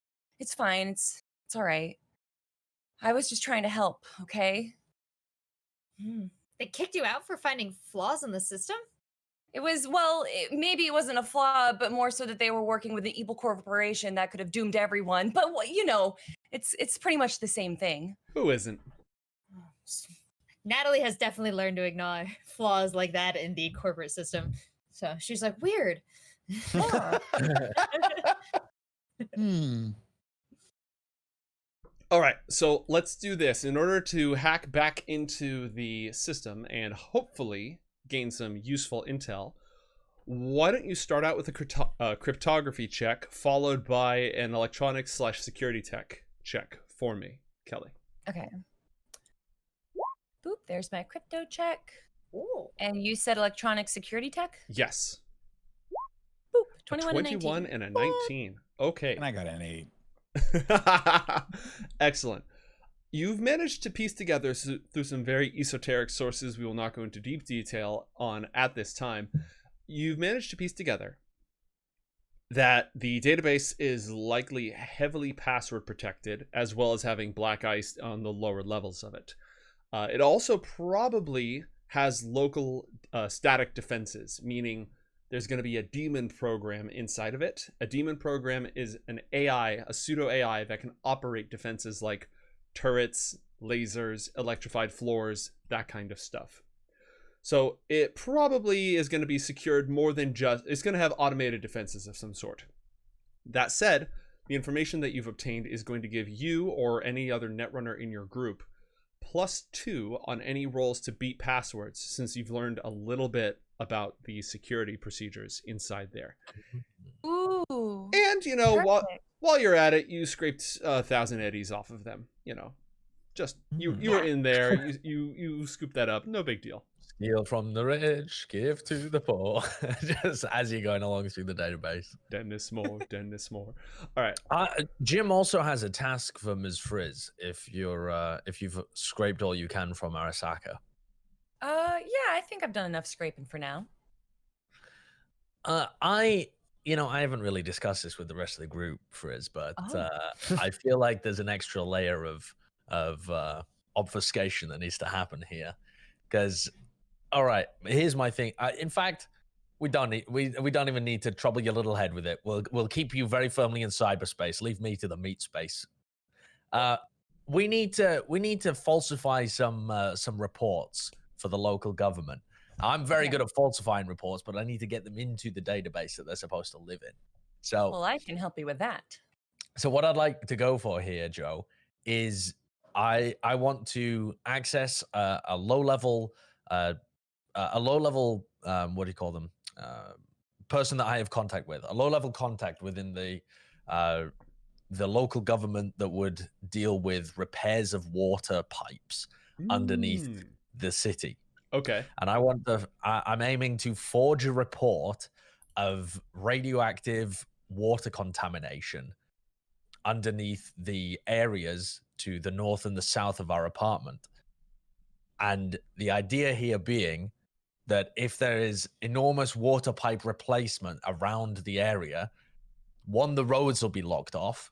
fine. It's all right. I was just trying to help, okay? They kicked you out for finding flaws in the system? It was, well, maybe it wasn't a flaw, but more so that they were working with an evil corporation that could have doomed everyone. But, you know, it's pretty much the same thing. Who isn't? Natalie has definitely learned to ignore flaws like that in the corporate system. So she's like, weird. All right, so let's do this. In order to hack back into the system and hopefully gain some useful intel, Why don't you start out with a cryptography check, followed by an electronics/security tech check for me, Kelly. Okay. Boop, there's my crypto check. Ooh. And you said electronic security tech? Yes. Boop, A 21 and a 19. Okay. And I got an 8. Excellent. You've managed to piece together through some very esoteric sources we will not go into deep detail on at this time. You've managed to piece together that the database is likely heavily password protected, as well as having black ice on the lower levels of it. It also probably has local static defenses, meaning there's going to be a daemon program inside of it. A daemon program is an AI, a pseudo AI that can operate defenses like turrets, lasers, electrified floors, that kind of stuff. So it probably is going to be secured more than just, it's going to have automated defenses of some sort. That said, the information that you've obtained is going to give you or any other netrunner in your group +2 on any rolls to beat passwords, since you've learned a little bit about the security procedures inside there. Ooh. And, you know, perfect. while you're at it, you scraped 1,000 eddies off of them, you know. Just, you were in there, you scooped that up, no big deal. Steal from the rich, give to the poor. Just as you're going along through the database. Dennis Moore, Dennis Moore. All right. Jim also has a task for Ms. Frizz if you've scraped all you can from Arasaka. Yeah, I think I've done enough scraping for now. I haven't really discussed this with the rest of the group, Frizz, but I feel like there's an extra layer of obfuscation that needs to happen here. Because, all right, here's my thing. In fact, we don't even need to trouble your little head with it. We'll keep you very firmly in cyberspace. Leave me to the meat space. We need to falsify some reports for the local government. I'm very good at falsifying reports, but I need to get them into the database that they're supposed to live in. So, well, I can help you with that. So what I'd like to go for here, Joe, is I want to access a low level what do you call them? Person that I have contact with, a low level contact within the local government that would deal with repairs of water pipes underneath the city. Okay. And I'm aiming to forge a report of radioactive water contamination underneath the areas to the north and the south of our apartment. And the idea here being that if there is enormous water pipe replacement around the area, one, the roads will be locked off,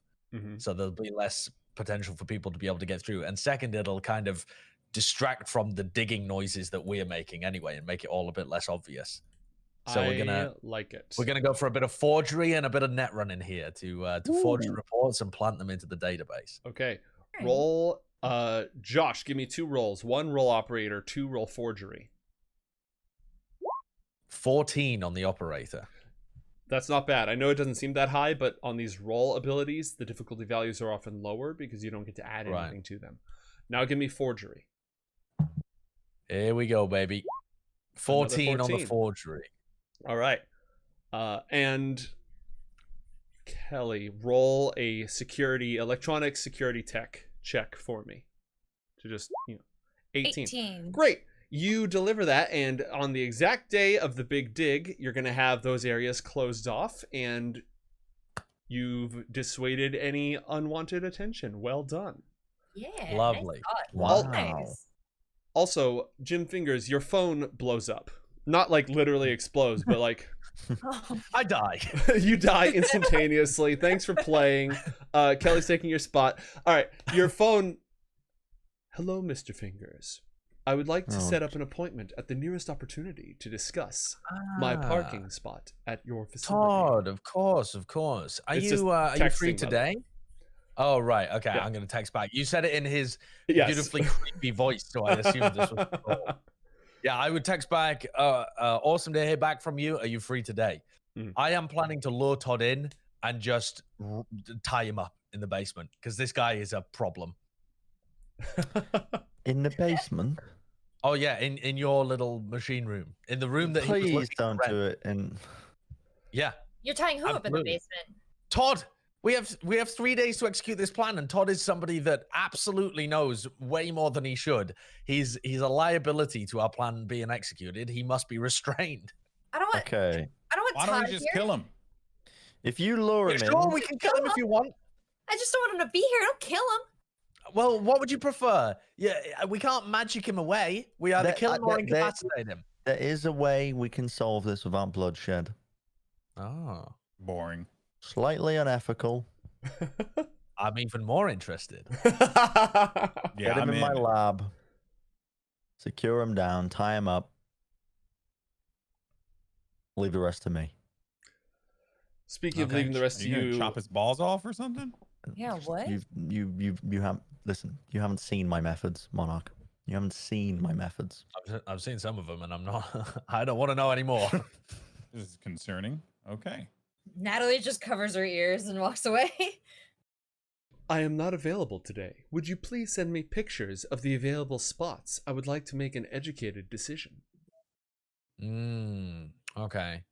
so there'll be less potential for people to be able to get through. And second, it'll kind of distract from the digging noises that we're making anyway and make it all a bit less obvious. So we're gonna go for a bit of forgery and a bit of net running here to forge the reports and plant them into the database. Okay. Roll Josh, give me 2 rolls. 1 roll operator, 2 roll forgery. 14 on the operator. That's not bad. I know it doesn't seem that high, but on these roll abilities, the difficulty values are often lower because you don't get to add anything to them. Now give me forgery. Here we go, baby. 14 on the forgery. All right. And Kelly, roll a electronic security tech check for me. To just, 18. Great. You deliver that, and on the exact day of the big dig, you're going to have those areas closed off, and you've dissuaded any unwanted attention. Well done. Yeah. Lovely. Nice. Wow. Nice. Also, Jim Fingers, your phone blows up. Not like literally explodes, but like I die. you die instantaneously. Thanks for playing. Kelly's taking your spot. All right, your phone. Hello, Mr. Fingers. I would like to set up an appointment at the nearest opportunity to discuss my parking spot at your facility. Todd, of course. Are you free today? Oh, right. Okay, yeah. I'm going to text back. You said it in his beautifully creepy voice, so I assumed this was cool. Yeah, I would text back, awesome to hear back from you. Are you free today? I am planning to lure Todd in and just tie him up in the basement because this guy is a problem. In the basement? Oh yeah, in your little machine room, in the room that he was Please looking to don't rent. do it. And Yeah, You're tying who up in the Absolutely. basement? Todd. We have 3 days to execute this plan, and Todd is somebody that absolutely knows way more than he should. He's a liability to our plan being executed. He must be restrained. I don't want. okay, I don't want Why Todd don't we just here. kill him? if you lure him Sure, in, we can kill him if you want. I just don't want him to be here. Don't kill him. Well, what would you prefer? Yeah, we can't magic him away. We either There- kill him or there- there- incapacitate him. there is a way we can solve this without bloodshed. Oh, Boring. Slightly unethical. I'm even more interested. Yeah, Get him I'm in my in. lab. Secure him down. Tie him up. Leave the rest to me. Speaking of Okay. leaving the rest Are to you gonna you, chop his balls off or something? Yeah, what? You haven't listen. You haven't seen my methods, Monarch. You haven't seen my methods. I've seen some of them, and I'm not. I don't want to know anymore. This is concerning. Okay. Natalie just covers her ears and walks away. I am not available today. Would you please send me pictures of the available spots? I would like to make an educated decision. Okay.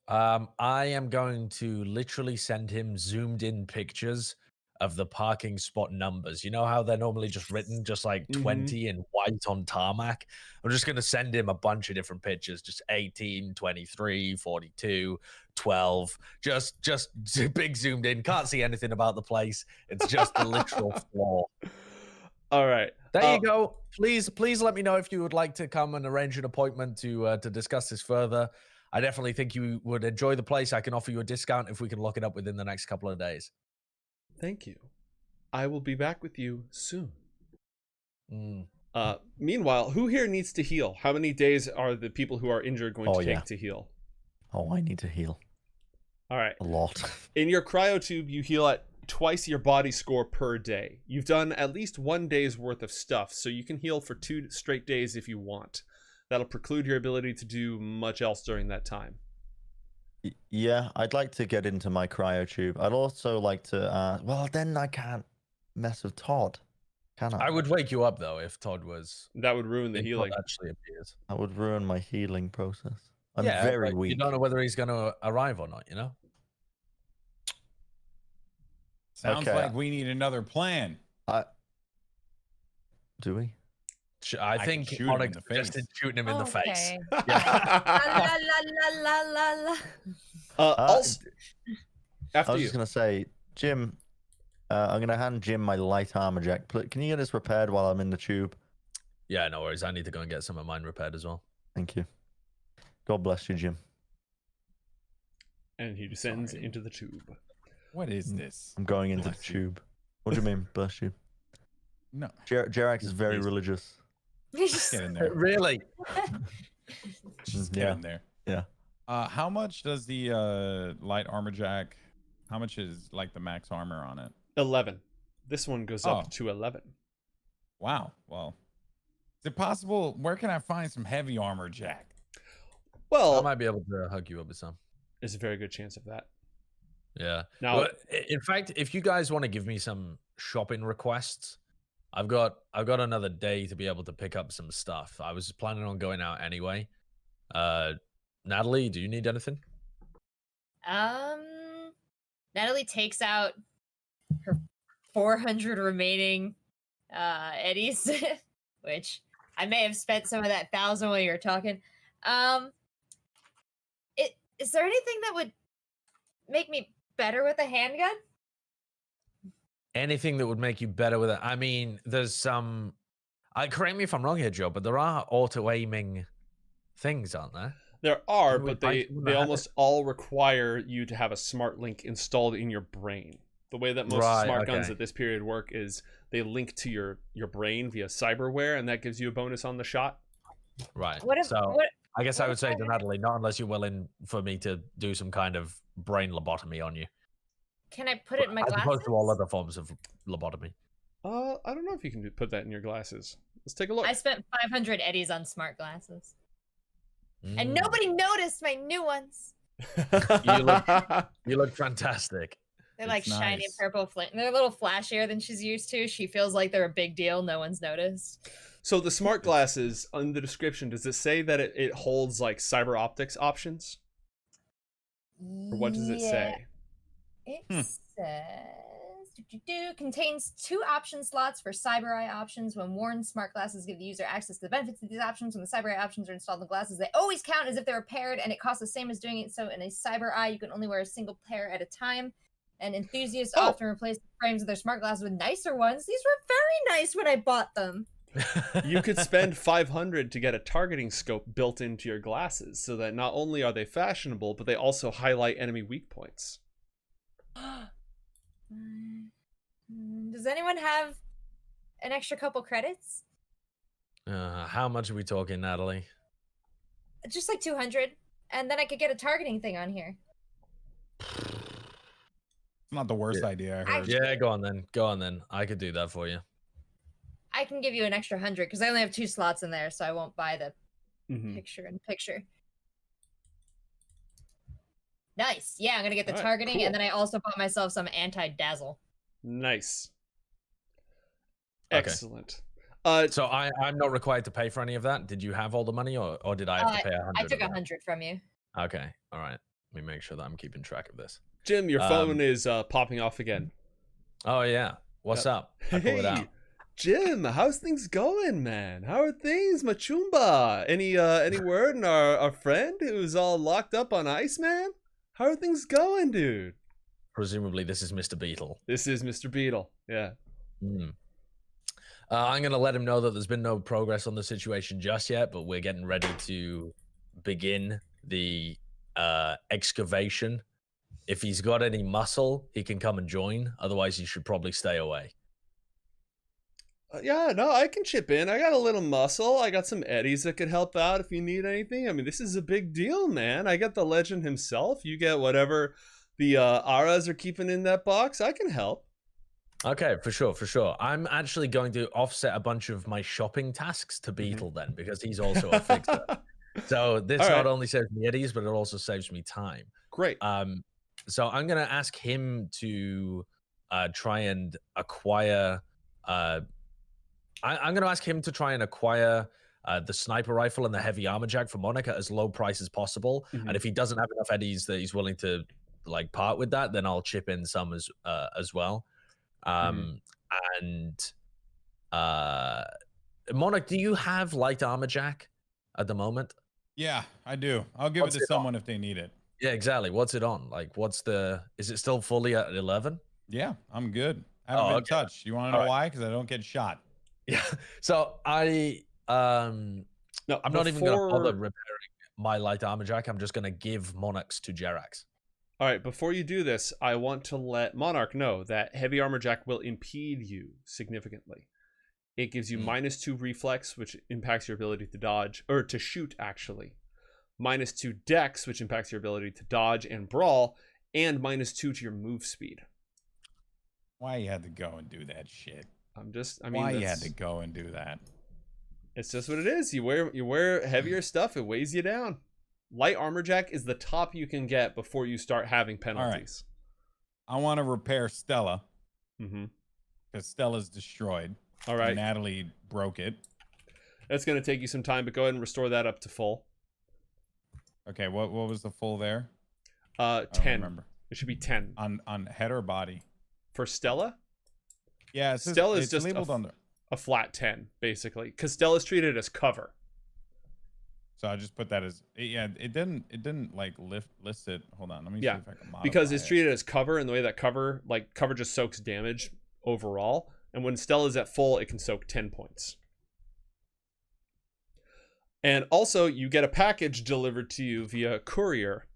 I am going to literally send him zoomed in pictures of the parking spot numbers. You know how they're normally just written just like 20 in white on tarmac? I'm just going to send him a bunch of different pictures, just 18, 23, 42, 12, just big zoomed in. Can't see anything about the place. It's just a literal floor. All right. There you go. Please let me know if you would like to come and arrange an appointment to discuss this further. I definitely think you would enjoy the place. I can offer you a discount if we can lock it up within the next couple of days. Thank you. I will be back with you soon. Mm. Meanwhile, who here needs to heal? How many days are the people who are injured going to take yeah. to heal? Oh, I need to heal All right. a lot. In your cryotube, you heal at twice your body score per day. You've done at least 1 day's worth of stuff, so you can heal for 2 straight days if you want. That'll preclude your ability to do much else during that time. Yeah, I'd like to get into my cryotube. I'd also like to. Well, then I can't mess with Todd, can I? I would wake you up though if Todd was. That would ruin the if Todd healing. actually appears. That would ruin my healing process. I'm Yeah, very but weak. You don't know whether he's going to arrive or not. You know. Sounds Okay. like we need another plan. Do we? I can think shoot him Onyx in the face. suggested shooting him in the face. Okay. la la la la la la. Also, I after was you. just gonna say, Jim. I'm gonna hand Jim my light armor jack. Can you get this repaired while I'm in the tube? Yeah, no worries. I need to go and get some of mine repaired as well. Thank you. God bless you, Jim. And he descends Sorry. into the tube. What is this? I'm going into the Bless you. tube. What do you mean, bless you? No. Jerax is very Please. religious. Just get in there. Really? Just get Yeah. in there. Yeah. How much does the light armor jack? How much is like the max armor on it? 11. This one goes up Oh. to 11. Wow. Well, is it possible? Where can I find some heavy armor jack? I Well, might be able to hook you up with some. there's a very good chance of that. Yeah. Now, Well, in fact, if you guys want to give me some shopping requests, I've got another day to be able to pick up some stuff. I was planning on going out anyway. Natalie, do you need anything? Natalie takes out her 400 remaining eddies, which I may have spent some of that 1,000 while you were talking. Is there anything that would make me better with a handgun? Anything that would make you better with it? I mean, there's some. Correct me if I'm wrong here, Joe, but there are auto aiming things, aren't there? there are, Can we but buy they some of they that? almost all require you to have a smart link installed in your brain. The way that most Right, smart guns okay. at this period work is they link to your brain via cyberware, and that gives you a bonus on the shot. Right. What if so what, I guess what I would if say I to had- Natalie, not unless you're willing for me to do some kind of brain lobotomy on you, can I put it in my as glasses? opposed to all other forms of lobotomy. I don't know if you can put that in your glasses. Let's take a look. I spent 500 eddies on smart glasses, and Mm. nobody noticed my new ones. You look fantastic. They're like It's shiny nice. purple flint. They're a little flashier than she's used to. She feels like they're a big deal. No one's noticed. So the smart glasses, on the description, does it say that it holds like cyber optics options? Or what does it say? It says contains 2 option slots for cyber eye options. When worn, smart glasses give the user access to the benefits of these options. When the cyber eye options are installed in the glasses, they always count as if they were paired, and it costs the same as doing it. So in a cyber eye, you can only wear a single pair at a time. And enthusiasts often replace the frames of their smart glasses with nicer ones. These were very nice when I bought them. You could spend 500 to get a targeting scope built into your glasses, so that not only are they fashionable, but they also highlight enemy weak points. Does anyone have an extra couple credits? How much are we talking, Natalie? Just like 200, and then I could get a targeting thing on here. It's not the worst idea I heard. Yeah, go on then. Go on then. I could do that for you. I can give you an extra 100 because I only have 2 slots in there, so I won't buy the picture-in-picture. Nice. Yeah, I'm gonna get the targeting, cool. and then I also bought myself some anti-dazzle. Nice. Okay. Excellent. So I'm not required to pay for any of that. Did you have all the money, or did I have to pay 100? I took 100 from you. Okay. All right. Let me make sure that I'm keeping track of this. Jim, your phone is popping off again. Oh yeah. What's up? I pulled it out. Jim, how's things going, man? How are things, Machumba? Any word on our friend who's all locked up on ice, man? How are things going, dude? Presumably, this is Mr. Beetle. This is Mr. Beetle. Yeah. I'm gonna let him know that there's been no progress on the situation just yet, but we're getting ready to begin the excavation. If he's got any muscle, he can come and join. Otherwise, he should probably stay away. Yeah, no, I can chip in. I got a little muscle. I got some eddies that could help out if you need anything. I mean, this is a big deal, man. I got the legend himself. You get whatever the Aras are keeping in that box. I can help. Okay, for sure, for sure. I'm actually going to offset a bunch of my shopping tasks to Beetle then, because he's also a fixer. So this not only saves me eddies, but it also saves me time. Great. So I'm going to ask him to try and acquire... I'm going to ask him to try and acquire the sniper rifle and the heavy armor jack for Monarch at as low price as possible. And if he doesn't have enough eddies that he's willing to like part with that, then I'll chip in some as well. And Monarch, do you have light armor jack at the moment? Yeah, I do. I'll give it to someone if they need it. Yeah, exactly. What's it on? Like, is it still fully at 11? Yeah, I'm good. I haven't been touched. You want to know why? Because I don't get shot. Yeah. So I'm not even going to bother repairing my light armor jack. I'm just going to give Monarchs to Jerax. All right, before you do this, I want to let Monarch know that heavy armor jack will impede you significantly. It gives you -2 reflex, which impacts your ability to dodge, or to shoot, actually. -2 dex, which impacts your ability to dodge and brawl, and -2 to your move speed. Why you had to go and do that shit? Why you had to go and do that? It's just what it is. You wear heavier stuff, it weighs you down. Light armor jack is the top you can get before you start having penalties. All right. I want to repair Stella. Because Stella's destroyed. All right. Natalie broke it. That's going to take you some time, but go ahead and restore that up to full. Okay, what was the full there? 10. Remember. It should be 10. On head or body? For Stella? Yeah, Stella's just labeled on a flat 10, basically, because Stella's treated as cover. So I just put that as it didn't like list it. Hold on, let me see if I can modify because it's it. treated as cover, and the way that cover just soaks damage overall, and when Stella's at full, it can soak 10 points. And also, you get a package delivered to you via courier,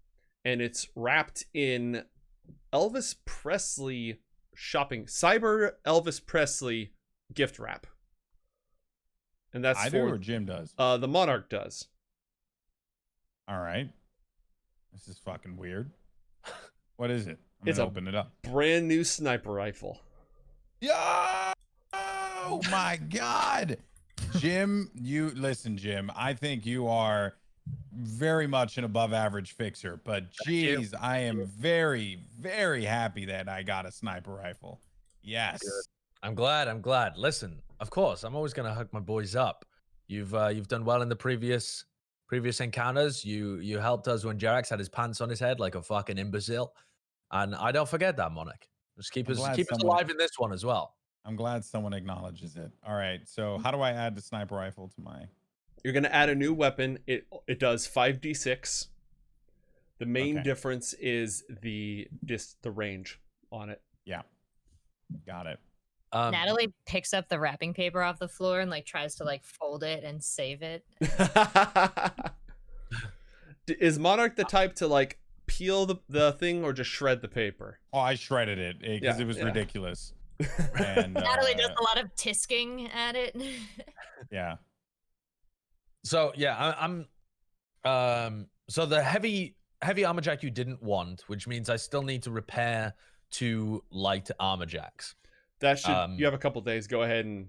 and it's wrapped in Elvis Presley Cyber Elvis Presley gift wrap. And that's I do or Jim does? The Monarch does. All right. This is fucking weird. What is it? I'm gonna open it up. Brand new sniper rifle. Yeah. Oh my God. Jim, Jim, I think you are very much an above average fixer, but geez, I am very, very happy that I got a sniper rifle. Yes. I'm glad. Listen, of course, I'm always gonna hook my boys up. You've done well in the previous encounters. You helped us when Jerax had his pants on his head like a fucking imbecile, and I don't forget that, Monarch. Just keep I'm us glad keep us someone- alive in this one as well. I'm glad someone acknowledges it. All right. So how do I add the sniper rifle to my? You're gonna add a new weapon. It does 5d6. The main Okay. difference is the range on it. Yeah. Got it. Natalie picks up the wrapping paper off the floor and like tries to like fold it and save it. Is Monarch the type to like peel the thing or just shred the paper? Oh, I shredded it because Yeah, it was yeah. ridiculous. And Natalie does a lot of tisking at it. yeah. So yeah, I'm so the heavy armor jack you didn't want, which means I still need to repair 2 light armor jacks. That should you have a couple days. Go ahead and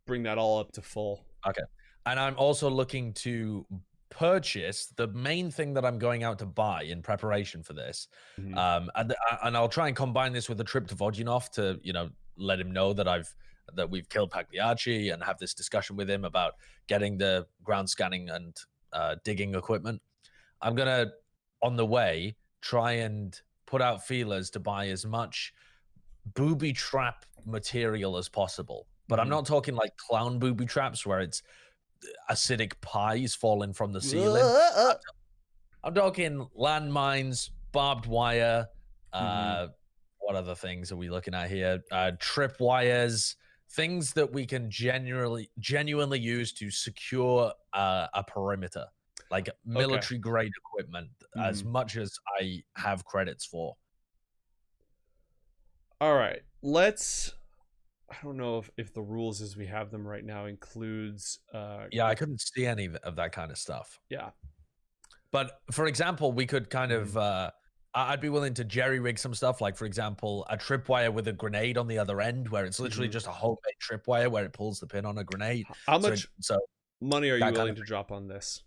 bring that all up to full. Okay. And I'm also looking to purchase the main thing that I'm going out to buy in preparation for this. Mhm. And I'll try and combine this with a trip to Vodunov to, let him know that we've killed Pagliacci and have this discussion with him about getting the ground scanning and digging equipment. I'm gonna, on the way, try and put out feelers to buy as much booby trap material as possible. But I'm not talking like clown booby traps where it's acidic pies falling from the ceiling. I'm talking landmines, barbed wire. What other things are we looking at here? Trip wires, things that we can genuinely use to secure a perimeter, like military grade equipment, as much as I have credits for. All right, I don't know if the rules as we have them right now includes. Yeah, I couldn't see any of that kind of stuff. Yeah, but for example, we could kind of. I'd be willing to jerry rig some stuff, like for example, a tripwire with a grenade on the other end, where it's literally just a homemade tripwire where it pulls the pin on a grenade. How much money are you willing to drop on this?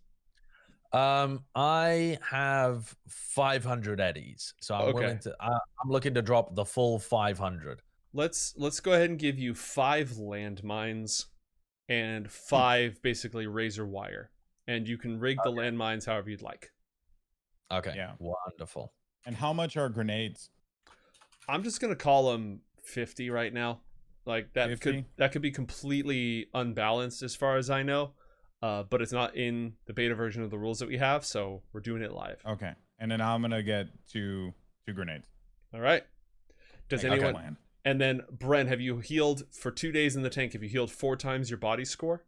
I have 500 eddies, so I'm willing to. I'm looking to drop the full 500. Let's go ahead and give you 5 landmines and 5 basically razor wire, and you can rig the landmines however you'd like. Okay. Yeah. Wonderful. And how much are grenades? I'm just gonna call them 50 right now. Like that 50? could be completely unbalanced as far as I know, but it's not in the beta version of the rules that we have, so we're doing it live. Okay. And then I'm gonna get two grenades. All right. Does Okay. anyone? And then Bren, have you healed for 2 days in the tank? Have you healed 4 times your body score?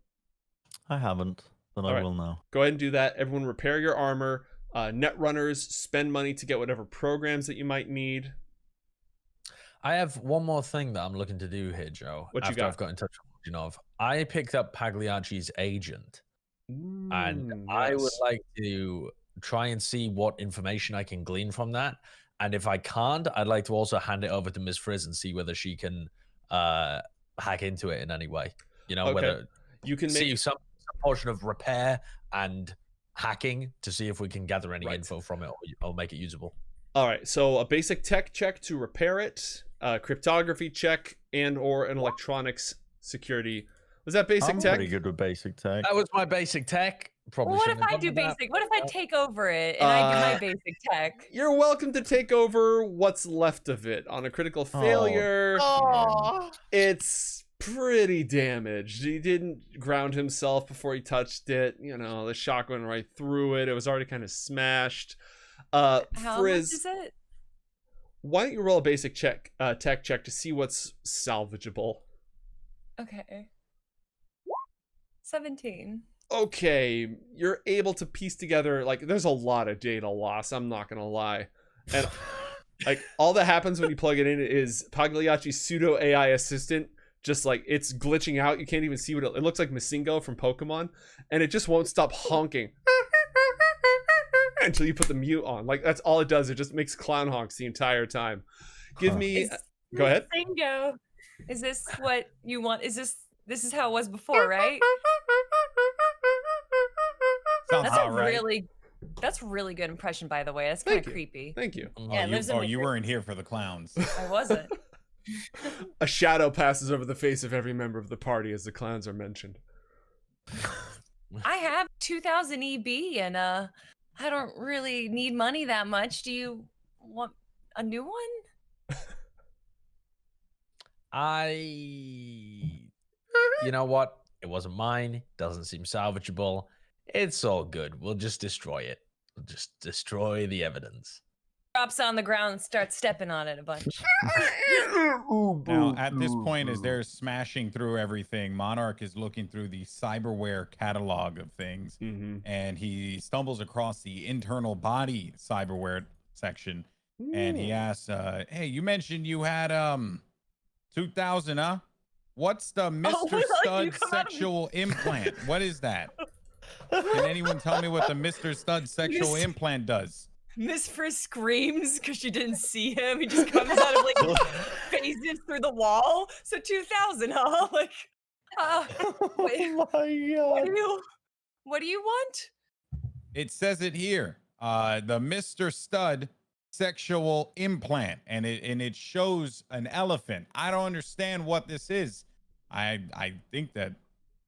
I haven't, but I will now. Go ahead and do that. Everyone, repair your armor. Netrunners, spend money to get whatever programs that you might need. I have one more thing that I'm looking to do here, Joe. What you after got? I've got in touch with Vodunov. I picked up Pagliacci's agent, and I would like to try and see what information I can glean from that. And if I can't, I'd like to also hand it over to Ms. Frizz and see whether she can hack into it in any way. Whether you can see some portion of repair and hacking to see if we can gather any info from it or make it usable. All right, so a basic tech check to repair it, cryptography check, and or an electronics security. Was that basic tech? I'm pretty good with basic tech. That was my basic tech. Probably. Well, what if I do basic? What if I take over it and I do my basic tech? You're welcome to take over what's left of it. On a critical failure, it's pretty damaged. He didn't ground himself before he touched it. The shock went right through it. It was already kind of smashed. How Frizz, much is it? why don't you roll a basic tech check to see what's salvageable? Okay. 17. Okay, you're able to piece together, there's a lot of data loss, I'm not gonna lie. And all that happens when you plug it in is Pagliacci's pseudo AI assistant just it's glitching out. You can't even see what it looks like. Masingo from Pokemon, and it just won't stop honking until you put the mute on. That's all it does. It just makes clown honks the entire time. Go ahead. Bingo. Is this what you want? This is how it was before, right? Sounds That's about right. That's really good impression, by the way. That's kind of creepy. Thank you. Yeah, you weren't here for the clowns. I wasn't. A shadow passes over the face of every member of the party as the clowns are mentioned. I have 2,000 EB, and I don't really need money that much. Do you want a new one? You know what? It wasn't mine. Doesn't seem salvageable. It's all good. We'll just destroy it. We'll just destroy the evidence. Drops on the ground and starts stepping on it a bunch. Now, at this point, as they're smashing through everything, Monarch is looking through the cyberware catalog of things, and he stumbles across the internal body cyberware section, and he asks, "Hey, you mentioned you had 2,000, huh? What's the Mr. Stud sexual implant? What is that? Can anyone tell me what the Mr. Stud sexual implant does?" Miss Frisk screams because she didn't see him. He just comes out of like phases through the wall. So 2,000, huh? Like, wait, Oh my god. what do you want? It says it here. The Mr. Stud sexual implant, and it shows an elephant. I don't understand what this is. I think that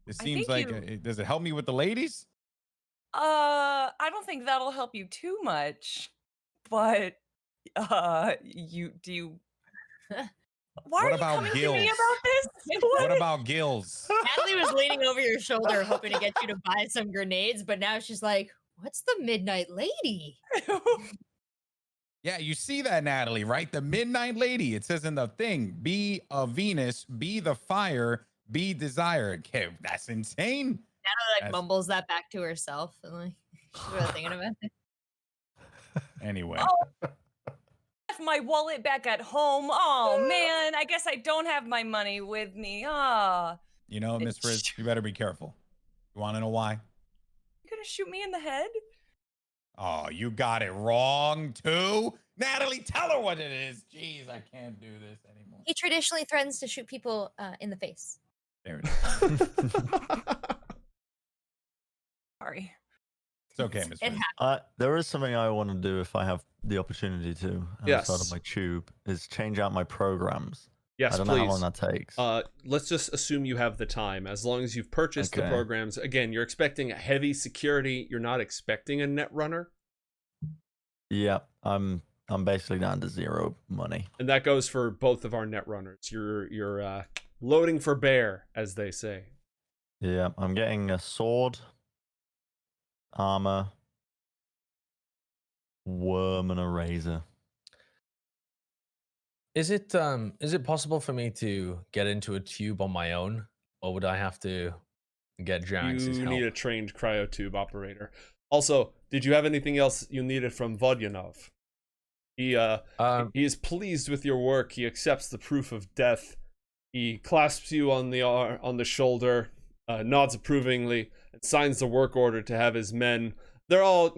it seems like does it help me with the ladies? I don't think that'll help you too much. But you why What are you about coming to gills? me about this? What about gills? Natalie was leaning over your shoulder, hoping to get you to buy some grenades, but now she's like, "What's the Midnight Lady?" Yeah, you see that, Natalie, right? The Midnight Lady. It says in the thing, be a Venus, be the fire, be desire. Okay, that's insane. Natalie like mumbles that back to herself, and like she's really thinking about it. Anyway. Left my wallet back at home. Oh man, I guess I don't have my money with me. You know, Miss Frisk, you better be careful. You want to know why? You gonna shoot me in the head? Oh, you got it wrong too? Natalie, tell her what it is. Jeez, I can't do this anymore. He traditionally threatens to shoot people in the face. There it is. Sorry. It's okay, Miss Frisk. There is something I want to do if I have the opportunity to outside of my tube, is change out my programs. Yes, I don't know how long that takes. Let's just assume you have the time. As long as you've purchased the programs, again, you're expecting a heavy security. You're not expecting a Netrunner. Yeah, I'm basically down to 0 money. And that goes for both of our Netrunners. You're loading for bear, as they say. Yeah, I'm getting a sword, armor, worm, and a razor. Is it possible for me to get into a tube on my own, or would I have to get Jax's help? You need a trained cryotube operator. Also, did you have anything else you needed from Vodyanov? He is pleased with your work. He accepts the proof of death. He clasps you on the shoulder, nods approvingly, and signs the work order to have his men. They're all,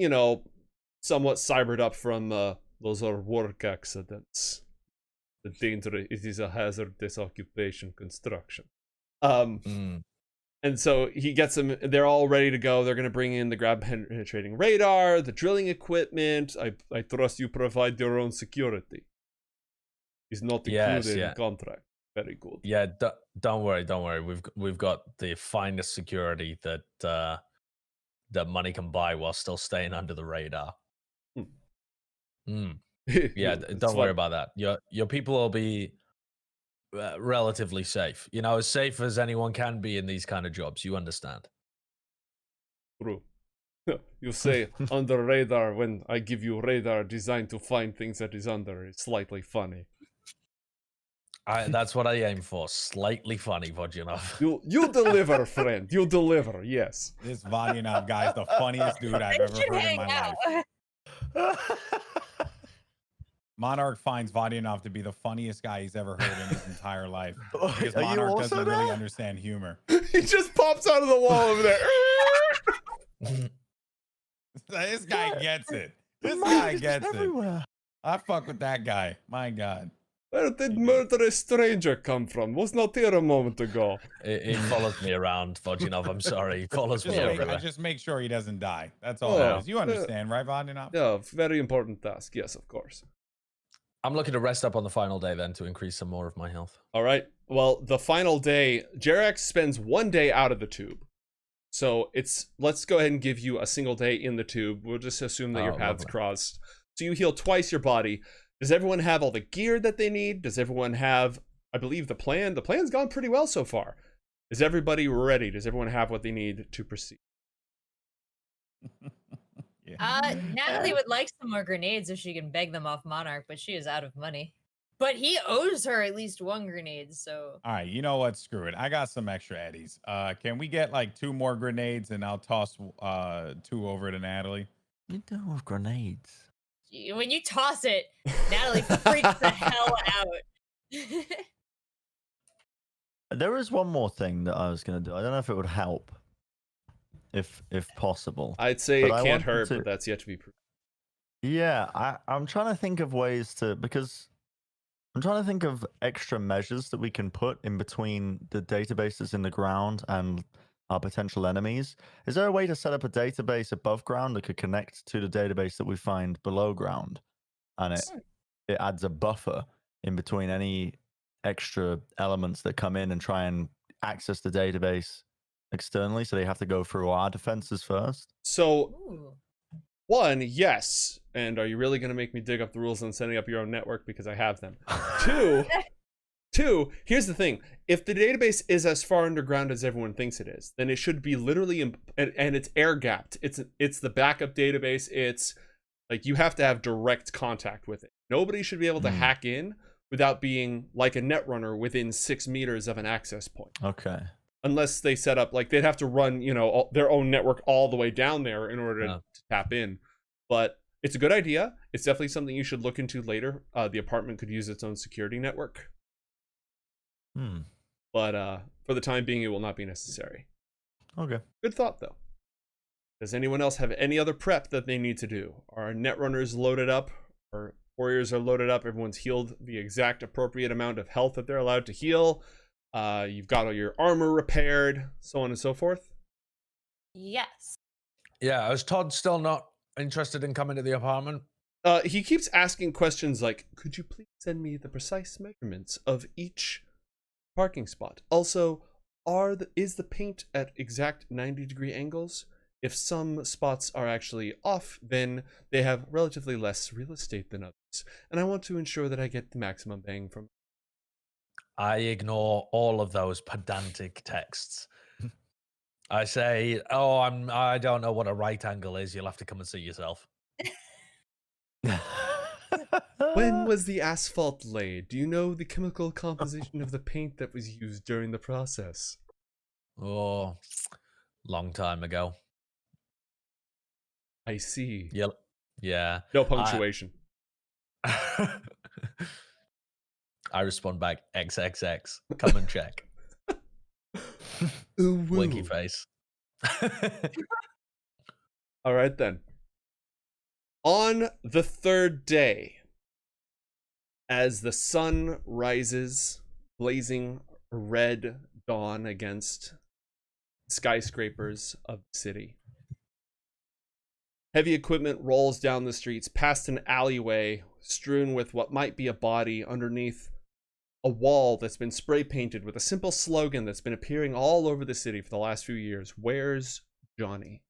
somewhat cybered up from those are work accidents. The danger, it is a hazardous occupation construction. And so he gets them, they're all ready to go. They're going to bring in the grab penetrating radar, the drilling equipment. I trust you provide your own security. It's not included in the contract. Very good. Yeah, don't worry. We've got the finest security that money can buy while still staying under the radar. Yeah, don't worry about that. Your people will be relatively safe. As safe as anyone can be in these kind of jobs. You understand? True. You say under radar when I give you radar designed to find things that is under. It's slightly funny. That's what I aim for. Slightly funny, Vodyanov. You deliver, friend. You deliver. Yes. This Vodyanov guy is the funniest dude I've ever heard in my life. Monarch finds Vodyanov to be the funniest guy he's ever heard in his entire life. Because Monarch doesn't really understand humor. He just pops out of the wall over there. This guy gets it. This guy gets it. I fuck with that guy. My God. Where did murderous stranger come from? Was not here a moment ago. He follows me around, Vodyanov. I'm sorry. He follows me everywhere. I just make sure he doesn't die. That's all it is. You understand, right, Vodyanov? Yeah, very important task. Yes, of course. I'm looking to rest up on the final day then to increase some more of my health. All right. Well, the final day, Jerax spends 1 day out of the tube. So let's go ahead and give you a single day in the tube. We'll just assume that your paths lovely. crossed. So you heal twice your body. Does everyone have all the gear that they need? Does everyone have, I believe, the plan? The plan's gone pretty well so far. Is everybody ready? Does everyone have what they need to proceed? Natalie would like some more grenades if she can beg them off Monarch, but she is out of money. But he owes her at least 1 grenade, so. All right, you know what? Screw it. I got some extra eddies. Can we get like 2 more grenades and I'll toss 2 over to Natalie? You don't have grenades. When you toss it, Natalie freaks the hell out. There is one more thing that I was going to do. I don't know if it would help, if possible. I'd say But it I can't wanted hurt, to- but that's yet to be proved. Yeah, I'm trying to think of ways to, because I'm trying to think of extra measures that we can put in between the databases in the ground and our potential enemies. Is there a way to set up a database above ground that could connect to the database that we find below ground? And it adds a buffer in between any extra elements that come in and try and access the database externally, so they have to go through our defenses first? So, Ooh. 1, yes. And are you really going to make me dig up the rules on setting up your own network? Because I have them. 2, here's the thing. If the database is as far underground as everyone thinks it is, then it should be literally, and it's air gapped. It's the backup database. It's like you have to have direct contact with it. Nobody should be able to hack in without being like a netrunner within 6 meters of an access point. Okay. Unless they set up, like, they'd have to run, their own network all the way down there in order to tap in. But it's a good idea. It's definitely something you should look into later. The apartment could use its own security network. But for the time being, it will not be necessary. Okay. Good thought, though. Does anyone else have any other prep that they need to do? Are netrunners loaded up? Or warriors are loaded up? Everyone's healed the exact appropriate amount of health that they're allowed to heal. You've got all your armor repaired, so on and so forth. Yes. Yeah, is Todd still not interested in coming to the apartment? He keeps asking questions like, could you please send me the precise measurements of each parking spot? Also, is the paint at exact 90-degree angles? If some spots are actually off, then they have relatively less real estate than others. And I want to ensure that I get the maximum bang from it. I ignore all of those pedantic texts. I say, I don't know what a right angle is. You'll have to come and see yourself. When was the asphalt laid? Do you know the chemical composition of the paint that was used during the process? Oh, long time ago. I see. Yep. Yeah. No punctuation. I respond back, XXX. Come and check. Ooh, woo. Winky face. All right, then. On the 3rd day, as the sun rises, blazing red dawn against skyscrapers of the city, heavy equipment rolls down the streets past an alleyway strewn with what might be a body underneath a wall that's been spray painted with a simple slogan that's been appearing all over the city for the last few years. Where's Johnny?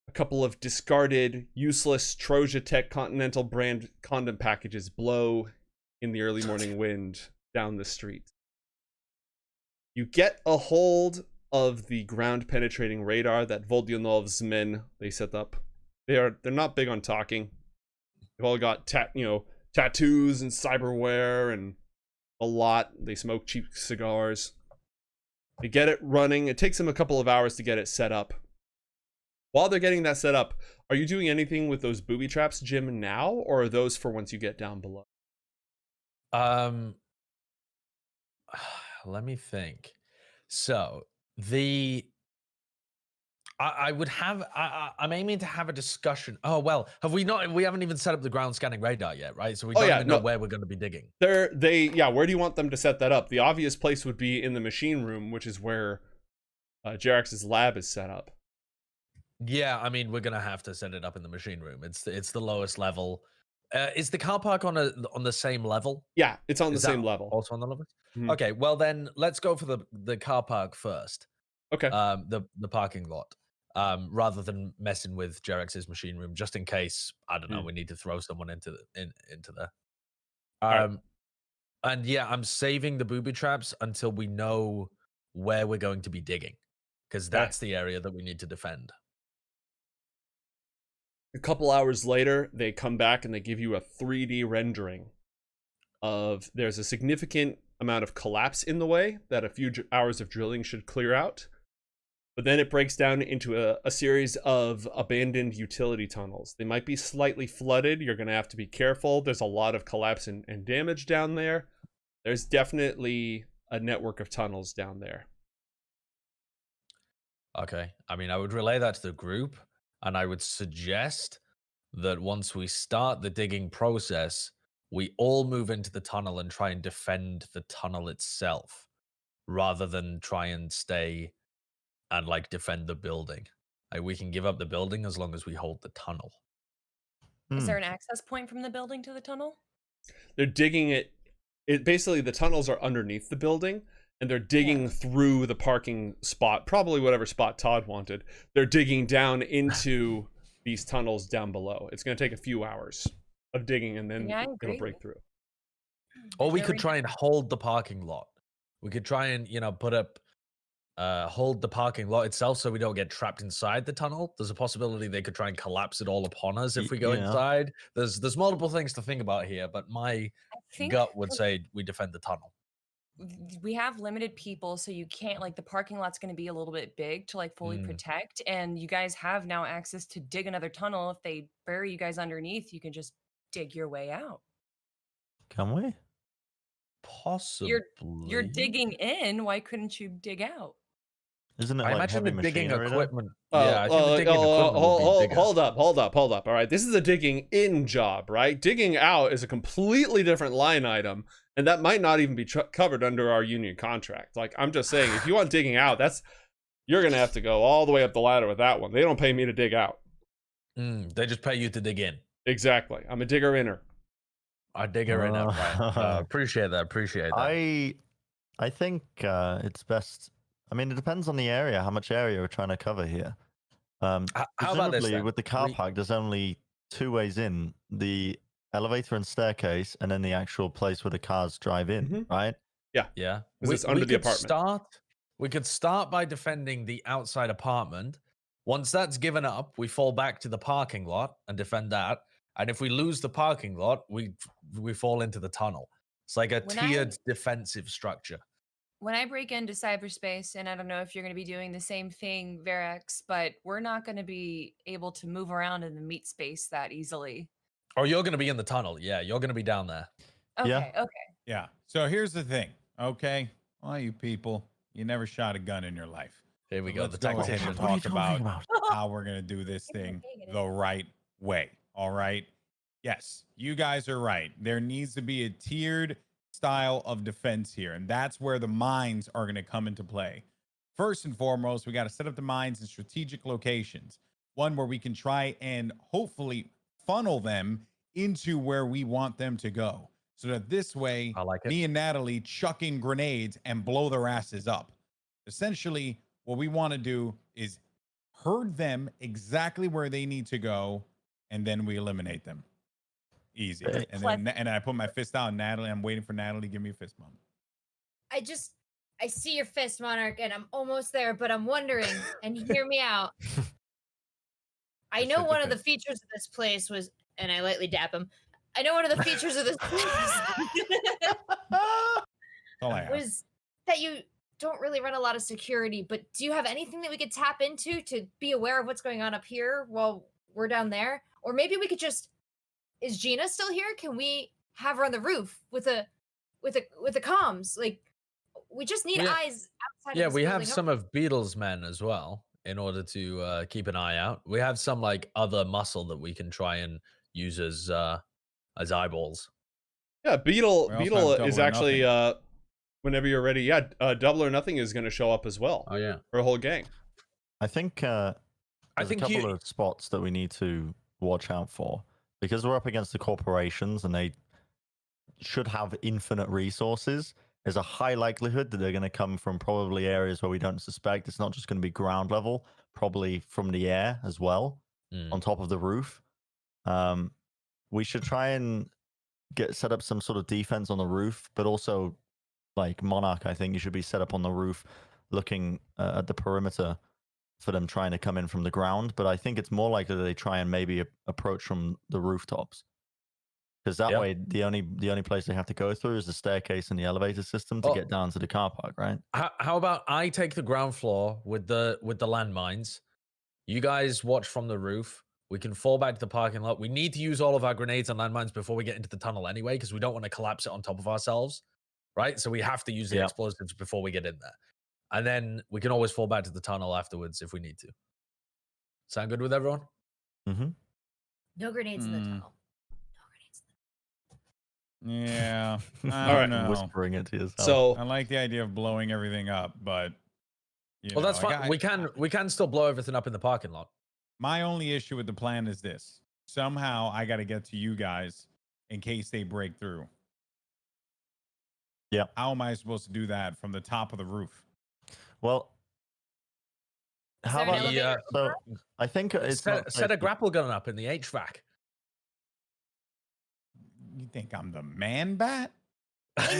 A couple of discarded, useless Troja Tech Continental brand condom packages blow in the early morning wind down the street. You get a hold of the ground penetrating radar that Volodyanov's men they set up. They're not big on talking. They've all got tattoos and cyberware and a lot. They smoke cheap cigars. They get it running. It takes them a couple of hours to get it set up. While they're getting that set up, are you doing anything with those booby traps, Jim, now, or are those for once you get down below? Let me think. So I'm aiming to have a discussion. Oh, well, we haven't even set up the ground scanning radar yet, right? So we don't even know where we're going to be digging. Where do you want them to set that up? The obvious place would be in the machine room, which is where Jerax's lab is set up. Yeah, I mean, we're going to have to set it up in the machine room. It's the lowest level. Is the car park on the same level? Yeah, it's on the Is that same level. Also on the level? Mhm. Okay, well then let's go for the car park first. Okay. The parking lot. Rather than messing with Jerex's machine room, just in case, I don't know, we need to throw someone into there. right. And yeah, I'm saving the booby traps until we know where we're going to be digging, because that's the area that we need to defend. A couple hours later, they come back and they give you a 3D rendering of there's a significant amount of collapse in the way that a few hours of drilling should clear out. But then it breaks down into a series of abandoned utility tunnels. They might be slightly flooded. You're going to have to be careful. There's a lot of collapse and damage down there. There's definitely a network of tunnels down there. Okay. I mean, I would relay that to the group, and I would suggest that once we start the digging process, we all move into the tunnel and try and defend the tunnel itself, rather than try and stay and like defend the building. Like, we can give up the building as long as we hold the tunnel. Is there an access point from the building to the tunnel? They're digging it. Basically, the tunnels are underneath the building, and they're digging through the parking spot, probably whatever spot Todd wanted. They're digging down into these tunnels down below. It's going to take a few hours of digging, and then it'll break through. Or we could try and hold the parking lot. We could try and, put up, hold the parking lot itself so we don't get trapped inside the tunnel. There's a possibility they could try and collapse it all upon us if we go inside. There's multiple things to think about here, but my gut would say we defend the tunnel. We have limited people, so you can't, like, the parking lot's going to be a little bit big to like fully protect, and you guys have now access to dig another tunnel. If they bury you guys underneath, you can just dig your way out. Can we? Possibly. You're digging in. Why couldn't you dig out? Isn't it I like imagine heavy the digging machinery? equipment. Yeah, I think the digging equipment would be bigger. Hold up. All right, this is a digging in job, right? Digging out is a completely different line item, and that might not even be covered under our union contract. Like, I'm just saying, if you want digging out, you're gonna have to go all the way up the ladder with that one. They don't pay me to dig out. They just pay you to dig in. Exactly. I'm a digger inner. I digger inner. Right. Appreciate that. I think it's best. I mean, it depends on the area, how much area we're trying to cover here. How about this, then? With the car park, there's only two ways in: the elevator and staircase, and then the actual place where the cars drive in, right? Yeah. It's under the apartment. We could start by defending the outside apartment. Once that's given up, we fall back to the parking lot and defend that. And if we lose the parking lot, we fall into the tunnel. It's like a tiered defensive structure. When I break into cyberspace, and I don't know if you're going to be doing the same thing, Verax, but we're not going to be able to move around in the meat space that easily. Or you're going to be in the tunnel. Yeah, you're going to be down there. Okay. Yeah. So here's the thing. Okay. All you people, you never shot a gun in your life. Here we go. Let's go ahead and talk about how we're going to do this thing the right way. All right. Yes, you guys are right. There needs to be a tiered style of defense here, and that's where the mines are going to come into play. First and foremost, we got to set up the mines in strategic locations, one where we can try and hopefully funnel them into where we want them to go, so that this way, me and Natalie chucking grenades and blow their asses up. Essentially, what we want to do is herd them exactly where they need to go, and then we eliminate them. Easy. And then I put my fist out, Natalie. I'm waiting for Natalie to give me a fist bump. I see your fist, Monarch, and I'm almost there, but I'm wondering, and hear me out. I know one of the features of this place was, and I lightly dap him. I know one of the features of this place was that you don't really run a lot of security, but do you have anything that we could tap into to be aware of what's going on up here while we're down there? Or maybe we could just, is Gina still here? Can we have her on the roof with the comms? Like, we just need eyes outside. Yeah, we have some of Beetle's men as well in order to keep an eye out. We have some like other muscle that we can try and use as eyeballs. Yeah, Beetle is actually whenever you're ready. Yeah, Double or Nothing is going to show up as well. Oh yeah, for a whole gang. I think a couple of spots that we need to watch out for. because we're up against the corporations and they should have infinite resources, there's a high likelihood that they're going to come from probably areas where we don't suspect. It's not just going to be ground level, probably from the air as well, on top of the roof. We should try and set up some sort of defense on the roof, but also like Monarch, I think you should be set up on the roof looking at the perimeter for them trying to come in from the ground. But I think it's more likely that they try and maybe approach from the rooftops. Because that way, the only place they have to go through is the staircase and the elevator system to get down to the car park, right? How about I take the ground floor with the landmines? You guys watch from the roof. We can fall back to the parking lot. We need to use all of our grenades and landmines before we get into the tunnel anyway, because we don't want to collapse it on top of ourselves, right? So we have to use the explosives before we get in there. And then we can always fall back to the tunnel afterwards if we need to. Sound good with everyone? Mm-hmm. No grenades in the tunnel. Yeah. All right. Whispering it to yourself. So I like the idea of blowing everything up, but well, that's fine. We can still blow everything up in the parking lot. My only issue with the plan is this. Somehow I got to get to you guys in case they break through. Yeah. How am I supposed to do that from the top of the roof? Well, how about so I think it's set a grapple gun up in the HVAC. You think I'm the man bat? I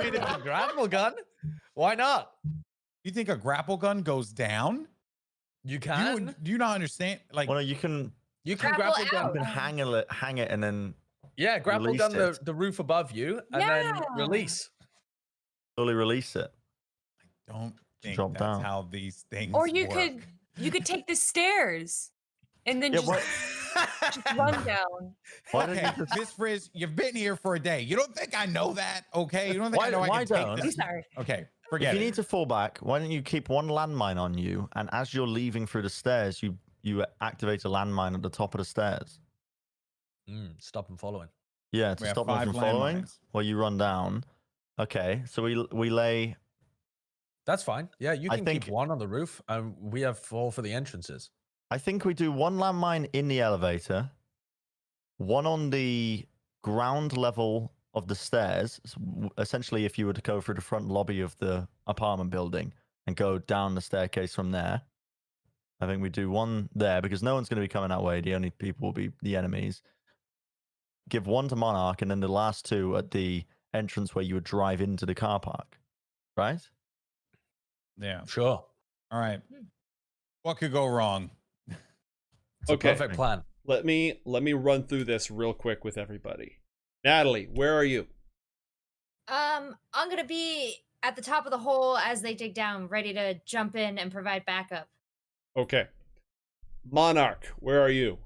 mean, it's a grapple gun. Why not? You think a grapple gun goes down? You can. Do you not understand? Like, well, you can grapple gun. You can hang it, and then grapple gun the roof above you, and then release. Slowly release it. I don't think drop that's down. how these things Or you work. could take the stairs and then just run down. Okay, Miss Frizz, you've been here for a day. You don't think I know that? Okay, you don't think I know I can take this? I'm sorry. Okay, forget it. If it. you need to fall back, why don't you keep one landmine on you, and as you're leaving through the stairs, you activate a landmine at the top of the stairs. Stop them following. Yeah, to stop them from following while you run down. Okay, so we lay. That's fine. Yeah, you can keep one on the roof, and we have 4 for the entrances. I think we do one landmine in the elevator, one on the ground level of the stairs. So essentially, if you were to go through the front lobby of the apartment building and go down the staircase from there, I think we do one there because no one's going to be coming that way. The only people will be the enemies. Give one to Monarch, and then the last 2 at the entrance where you would drive into the car park, right? Yeah. Sure. All right. What could go wrong? It's a perfect plan. Let me run through this real quick with everybody. Natalie, where are you? I'm gonna be at the top of the hole as they dig down, ready to jump in and provide backup. Okay. Monarch, where are you?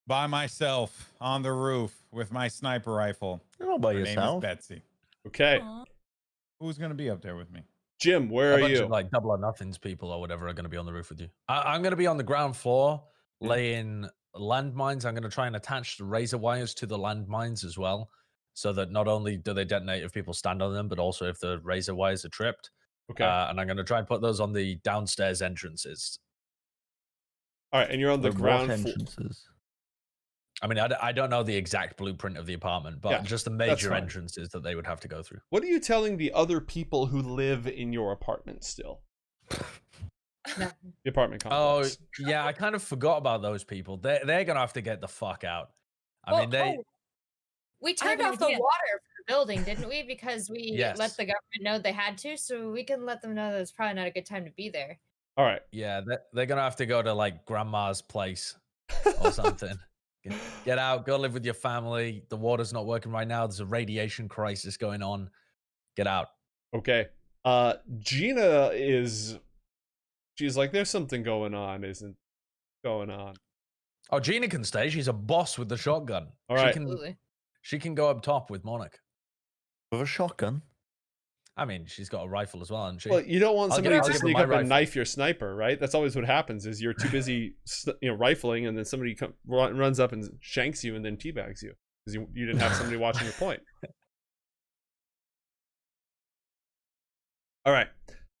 By myself on the roof with my sniper rifle. You're all by Her yourself. name is Betsy. Okay. Aww. Who's gonna be up there with me? Jim, where are you? Of, like Double or Nothings people or whatever are going to be on the roof with you. I'm going to be on the ground floor laying landmines. I'm going to try and attach the razor wires to the landmines as well, so that not only do they detonate if people stand on them, but also if the razor wires are tripped. Okay. And I'm going to try and put those on the downstairs entrances. All right, and you're on the ground entrances. I mean, I don't know the exact blueprint of the apartment, but just the major fine. entrances that they would have to go through. What are you telling the other people who live in your apartment still? The apartment complex. Oh, yeah, I kind of forgot about those people. They're going to have to get the fuck out. I mean, we turned off the water for the building, didn't we? Because we let the government know they had to, so we can let them know that it's probably not a good time to be there. All right. Yeah, they're going to have to go to, like, grandma's place or something. Get out, go live with your family. The water's not working right now. There's a radiation crisis going on. Get out. Okay. Gina she's like, there's something going on, isn't going on. Oh, Gina can stay. She's a boss with the shotgun. All right. She can go up top with Monarch. With a shotgun? I mean, she's got a rifle as well, hasn't she? Well, you don't want somebody to sneak up rifle. and knife your sniper, right? That's always what happens. Is you're too busy, rifling, and then somebody runs up and shanks you, and then teabags you because you didn't have somebody watching your point. All right,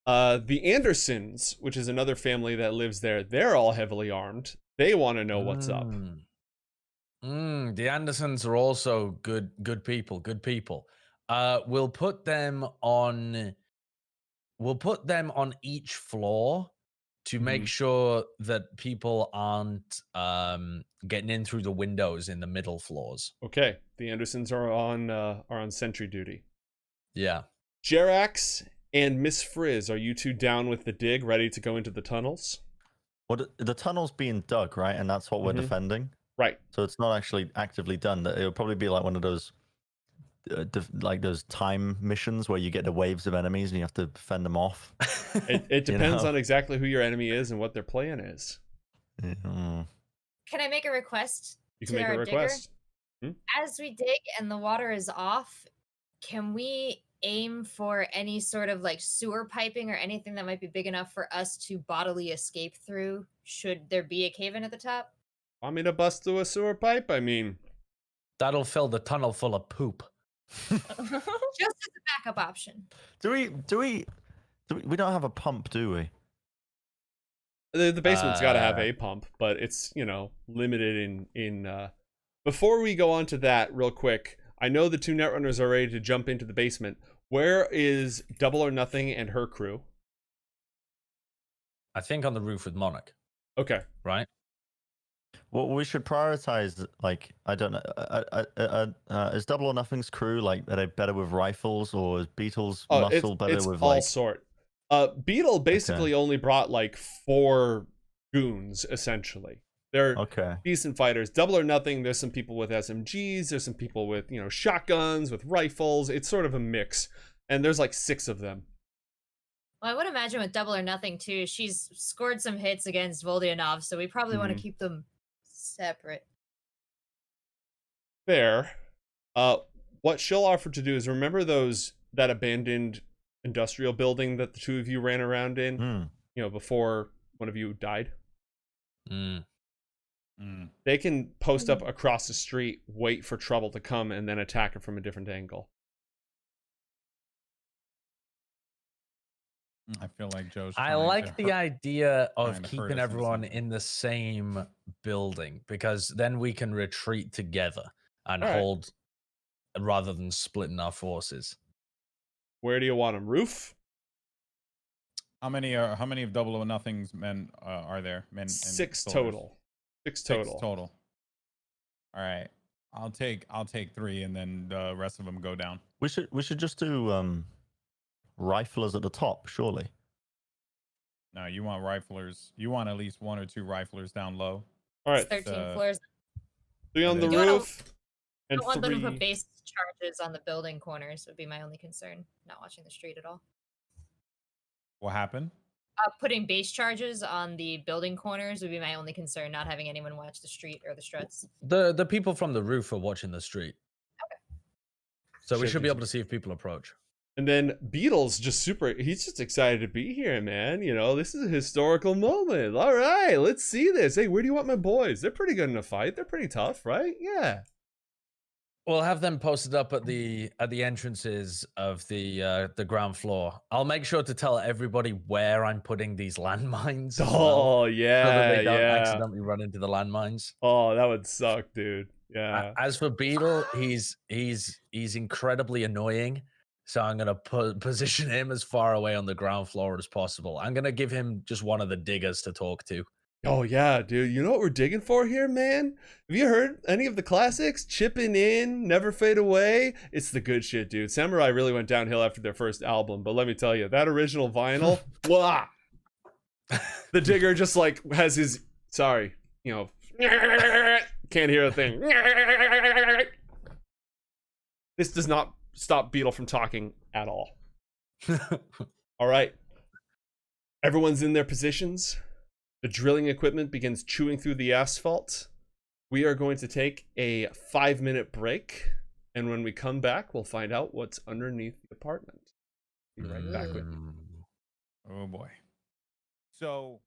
the Andersons, which is another family that lives there, they're all heavily armed. They want to know what's up. The Andersons are also good people. Good people. We'll put them on. We'll put them on each floor to make sure that people aren't getting in through the windows in the middle floors. Okay, the Andersons are on sentry duty. Yeah. Jerax and Miss Frizz, are you two down with the dig, ready to go into the tunnels? Well, the tunnel's being dug, right? And that's what we're defending. Right. So it's not actually actively done. It'll probably be like one of those, like those time missions where you get the waves of enemies and you have to fend them off. It depends on exactly who your enemy is and what their plan is. Mm. Can I make a request? You can to make a our request. As we dig and the water is off, can we aim for any sort of like sewer piping or anything that might be big enough for us to bodily escape through should there be a cave-in at the top? Want me to bust through a sewer pipe? I mean, That'll fill the tunnel full of poop. Just as a backup option. We don't have a pump, do we? the basement's got to have a pump, but it's, limited in before we go on to that real quick, I know the two Netrunners are ready to jump into the basement. Where is Double or Nothing and her crew? I think on the roof with Monarch, Okay. right? Well, we should prioritize, like, I don't know, is Double or Nothing's crew, like, are they better with rifles, or is Beetle's muscle better it's with, all like... sort. Beetle basically only brought, like, 4 goons, essentially. They're decent fighters. Double or Nothing, there's some people with SMGs, there's some people with, shotguns, with rifles. It's sort of a mix. And there's, like, 6 of them. Well, I would imagine with Double or Nothing, too, she's scored some hits against Voldianov, so we probably want to keep them separate. Fair. What she'll offer to do is remember that abandoned industrial building that the two of you ran around in, before one of you died? They can post up across the street, wait for trouble to come, and then attack it from a different angle. I feel like Joe's. I like the idea of keeping everyone in the same building, because then we can retreat together and hold rather than splitting our forces. Where do you want them? Roof? How many of Double or Nothing's men are there? Men. 6 total. 6 total. 6 total. All right. I'll take 3, and then the rest of them go down. We should just do riflers at the top, surely. No, you want riflers. You want at least 1 or 2 riflers down low. All right. 13 floors. 3 on the roof. I don't want them to put base charges on the building corners would be my only concern. Not watching the street at all. What happened? Putting base charges on the building corners would be my only concern. Not having anyone watch the street or the struts. The people from the roof are watching the street. Okay. So we should be able to see if people approach. And then Beetle's he's just excited to be here, man. This is a historical moment. All right, let's see this. Hey, where do you want my boys? They're pretty good in a fight. They're pretty tough, right? Yeah. We'll have them posted up at the entrances of the ground floor. I'll make sure to tell everybody where I'm putting these landmines. Oh, yeah, so that they don't accidentally run into the landmines. Oh, that would suck, dude. Yeah. As for Beetle, he's incredibly annoying. So I'm gonna position him as far away on the ground floor as possible. I'm gonna give him just one of the diggers to talk to. Oh, yeah, dude. You know what we're digging for here, man? Have you heard any of the classics? Chipping In, Never Fade Away. It's the good shit, dude. Samurai really went downhill after their first album, but let me tell you, that original vinyl, blah. The digger just has his, can't hear a thing. This does not stop Beetle from talking at all. All right. Everyone's in their positions. The drilling equipment begins chewing through the asphalt. We are going to take a 5-minute break, and when we come back, we'll find out what's underneath the apartment. Be right back with you. Oh boy. So